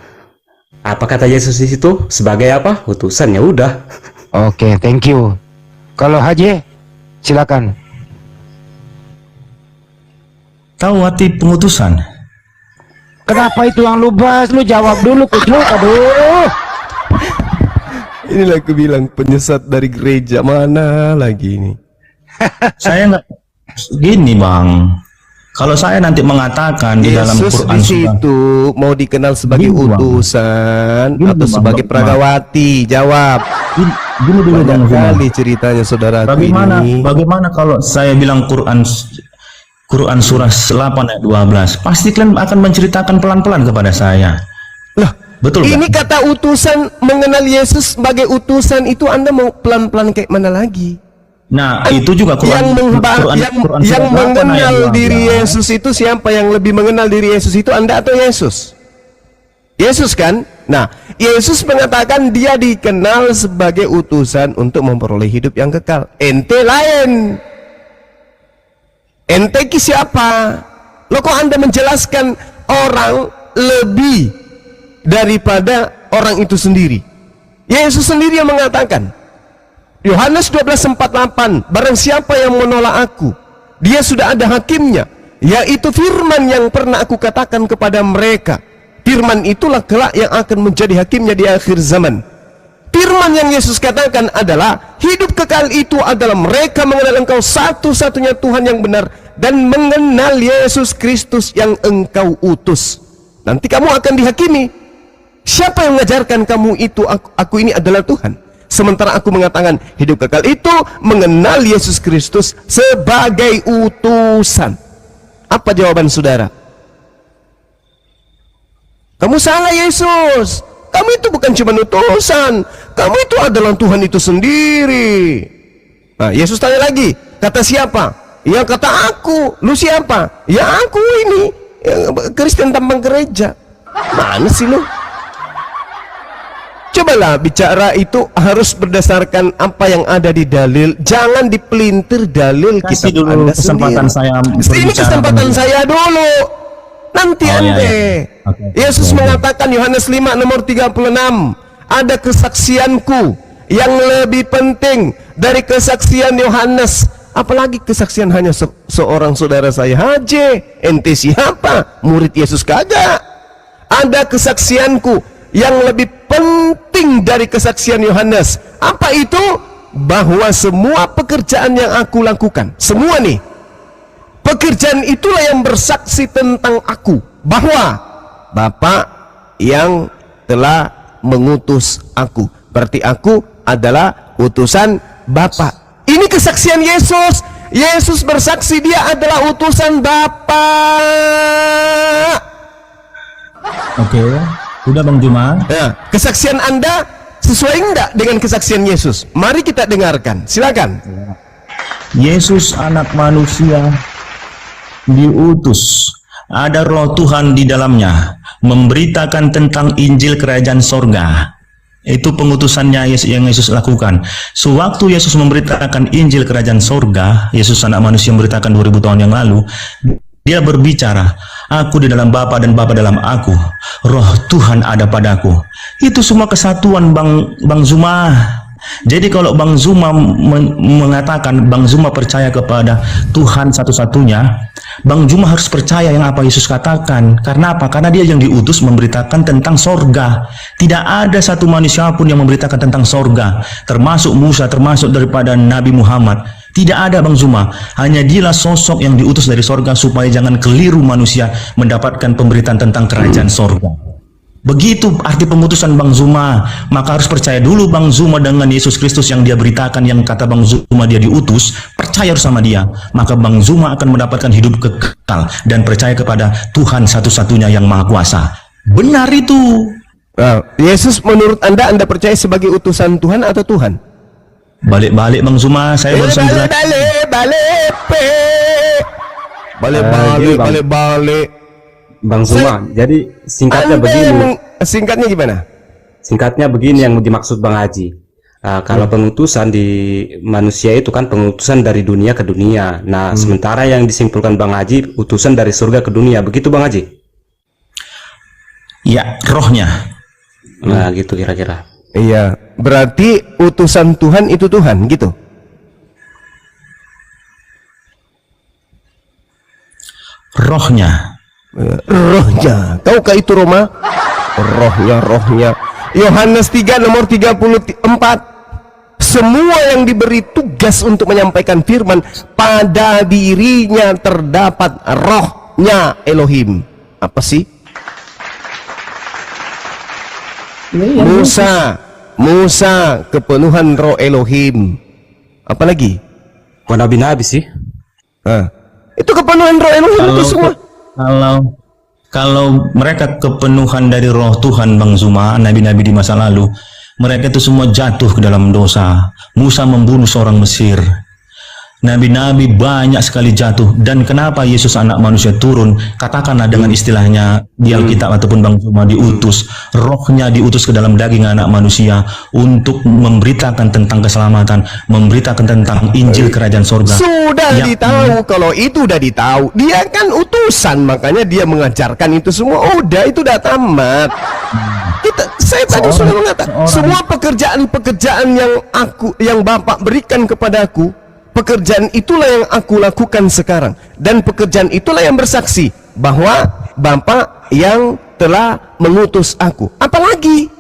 Apa kata Yesus di situ? Sebagai apa? Utusan, ya udah.
Oke, thank you. Kalau Haji, silakan.
Tahu arti pengutusan?
Kenapa itu yang lu bahas? Lu jawab dulu, Kucuk. Aduh.
Inilah aku bilang penyesat dari gereja mana lagi ini.
Saya nggak gini, Bang. Kalau saya nanti mengatakan di dalam
Yesus
Quran
di
sudah
situ mau dikenal sebagai
Gini, Bang.
utusan
Gini,
atau
Bang,
sebagai
Bang.
pragawati? Jawab.
gini dulu, Bang
Banyak
Zuma.
kali ceritanya saudara ini.
Bagaimana kalau saya bilang Quran surah 8 ayat 12, pasti kalian akan menceritakan pelan-pelan kepada saya.
Lah,
Betul
ini
nggak?
kata utusan, mengenal Yesus sebagai utusan itu Anda mau pelan-pelan kayak mana lagi?
Nah, itu juga Quran
yang
surah 8
mengenal
ayat 12.
diri Yesus itu siapa? Yang lebih mengenal diri Yesus itu Anda atau Yesus? Yesus kan? Nah, Yesus mengatakan dia dikenal sebagai utusan untuk memperoleh hidup yang kekal. Ente lain. Ente ki siapa? Loh, kok Anda menjelaskan orang lebih daripada orang itu sendiri? Yesus sendiri yang mengatakan, Yohanes 12:48, barang siapa yang menolak aku, dia sudah ada hakimnya, yaitu firman yang pernah aku katakan kepada mereka. Firman itulah kelak yang akan menjadi hakimnya di akhir zaman. Firman yang Yesus katakan adalah, hidup kekal itu adalah mereka mengenal engkau satu-satunya Tuhan yang benar, dan mengenal Yesus Kristus yang engkau utus. Nanti kamu akan dihakimi. Siapa yang mengajarkan kamu itu aku ini adalah Tuhan? Sementara aku mengatakan hidup kekal itu mengenal Yesus Kristus sebagai utusan. Apa jawaban saudara? Kamu salah, Yesus. Kamu itu bukan cuma utusan, kamu itu adalah Tuhan itu sendiri. Nah, Yesus tanya lagi, kata siapa? Ya kata aku. Lu siapa? Ya aku ini, Kristen tampang gereja. Mana sih lu? Cobalah bicara itu harus berdasarkan apa yang ada di dalil. Jangan dipelintir dalil
Kasih
kitab
dulu
Anda
kesempatan
sendiri.
saya
Ini
berbicara,
kesempatan
Bang.
saya dulu. Nanti
Oh,
Anda.
iya, iya. Oke,
Yesus
oke.
mengatakan Yohanes 5 nomor 36, ada kesaksianku yang lebih penting dari kesaksian Yohanes. Apalagi kesaksian hanya seorang saudara saya, Haji. Ente siapa? Murid Yesus kagak? Ada kesaksianku yang lebih penting penting dari kesaksian Yohanes. Apa itu? Bahwa semua pekerjaan yang aku lakukan, semua nih, pekerjaan itulah yang bersaksi tentang aku, bahwa Bapa yang telah mengutus aku. Berarti aku adalah utusan Bapa. Ini kesaksian Yesus. Yesus bersaksi dia adalah utusan Bapa.
Oke, udah Bang Juma.
Ya, kesaksian Anda sesuai enggak dengan kesaksian Yesus? Mari kita dengarkan. Silakan.
Yesus anak manusia diutus, ada roh Tuhan di dalamnya, memberitakan tentang Injil kerajaan sorga. Itu pengutusannya yang Yesus lakukan. Sewaktu Yesus memberitakan Injil kerajaan sorga, Yesus anak manusia memberitakan 2000 tahun yang lalu, dia berbicara, aku di dalam Bapa dan Bapa dalam aku, roh Tuhan ada padaku. Itu semua kesatuan Bang Zuma. Jadi kalau Bang Zuma mengatakan Bang Zuma percaya kepada Tuhan satu-satunya, Bang Zuma harus percaya yang apa Yesus katakan. Karena apa? Karena dia yang diutus memberitakan tentang sorga. Tidak ada satu manusia pun yang memberitakan tentang sorga, termasuk Musa, termasuk daripada Nabi Muhammad. Tidak ada Bang Zuma. Hanya dialah sosok yang diutus dari sorga supaya jangan keliru manusia mendapatkan pemberitaan tentang kerajaan sorga. Begitu arti pemutusan Bang Zuma. Maka harus percaya dulu Bang Zuma dengan Yesus Kristus yang dia beritakan, yang kata Bang Zuma dia diutus. Percaya sama dia, maka Bang Zuma akan mendapatkan hidup kekal dan percaya kepada Tuhan satu-satunya yang Maha Kuasa. Benar itu.
Yesus menurut Anda percaya sebagai utusan Tuhan atau Tuhan?
Balik-balik Bang Zuma, saya barusan bilang.
Balik.
Bang Zuma, jadi singkatnya begini.
Singkatnya gimana?
Singkatnya begini yang dimaksud Bang Haji. Kalau pengutusan di manusia itu kan pengutusan dari dunia ke dunia. Nah, sementara yang disimpulkan Bang Haji utusan dari surga ke dunia. Begitu Bang Haji?
Ya, rohnya.
Nah, gitu kira-kira.
Iya, berarti utusan Tuhan itu Tuhan, gitu.
Rohnya.
Tahukah itu Roma? Rohnya. Yohanes 3 nomor 34. Semua yang diberi tugas untuk menyampaikan firman, pada dirinya terdapat rohnya Elohim. Apa sih? Musa kepenuhan roh Elohim. Apa lagi?
Nabi-nabi sih.
Itu kepenuhan roh Elohim itu semua.
Kalau mereka kepenuhan dari roh Tuhan Bang Zuma, nabi-nabi di masa lalu, mereka itu semua jatuh ke dalam dosa. Musa membunuh seorang Mesir. Nabi-nabi banyak sekali jatuh. Dan kenapa Yesus anak manusia turun? Katakanlah dengan istilahnya di Alkitab ataupun Bang Zuma diutus. Rohnya diutus ke dalam daging anak manusia untuk memberitakan tentang keselamatan, memberitakan tentang Injil kerajaan sorga.
Sudah ditahu, kalau itu udah ditahu. Dia kan utusan, makanya dia mengajarkan itu semua. Udah, itu udah tamat. Saya tadi sudah mengatakan semua pekerjaan-pekerjaan yang Bapak berikan kepadaku, pekerjaan itulah yang aku lakukan sekarang, dan pekerjaan itulah yang bersaksi bahwa Bapa yang telah mengutus aku. Apalagi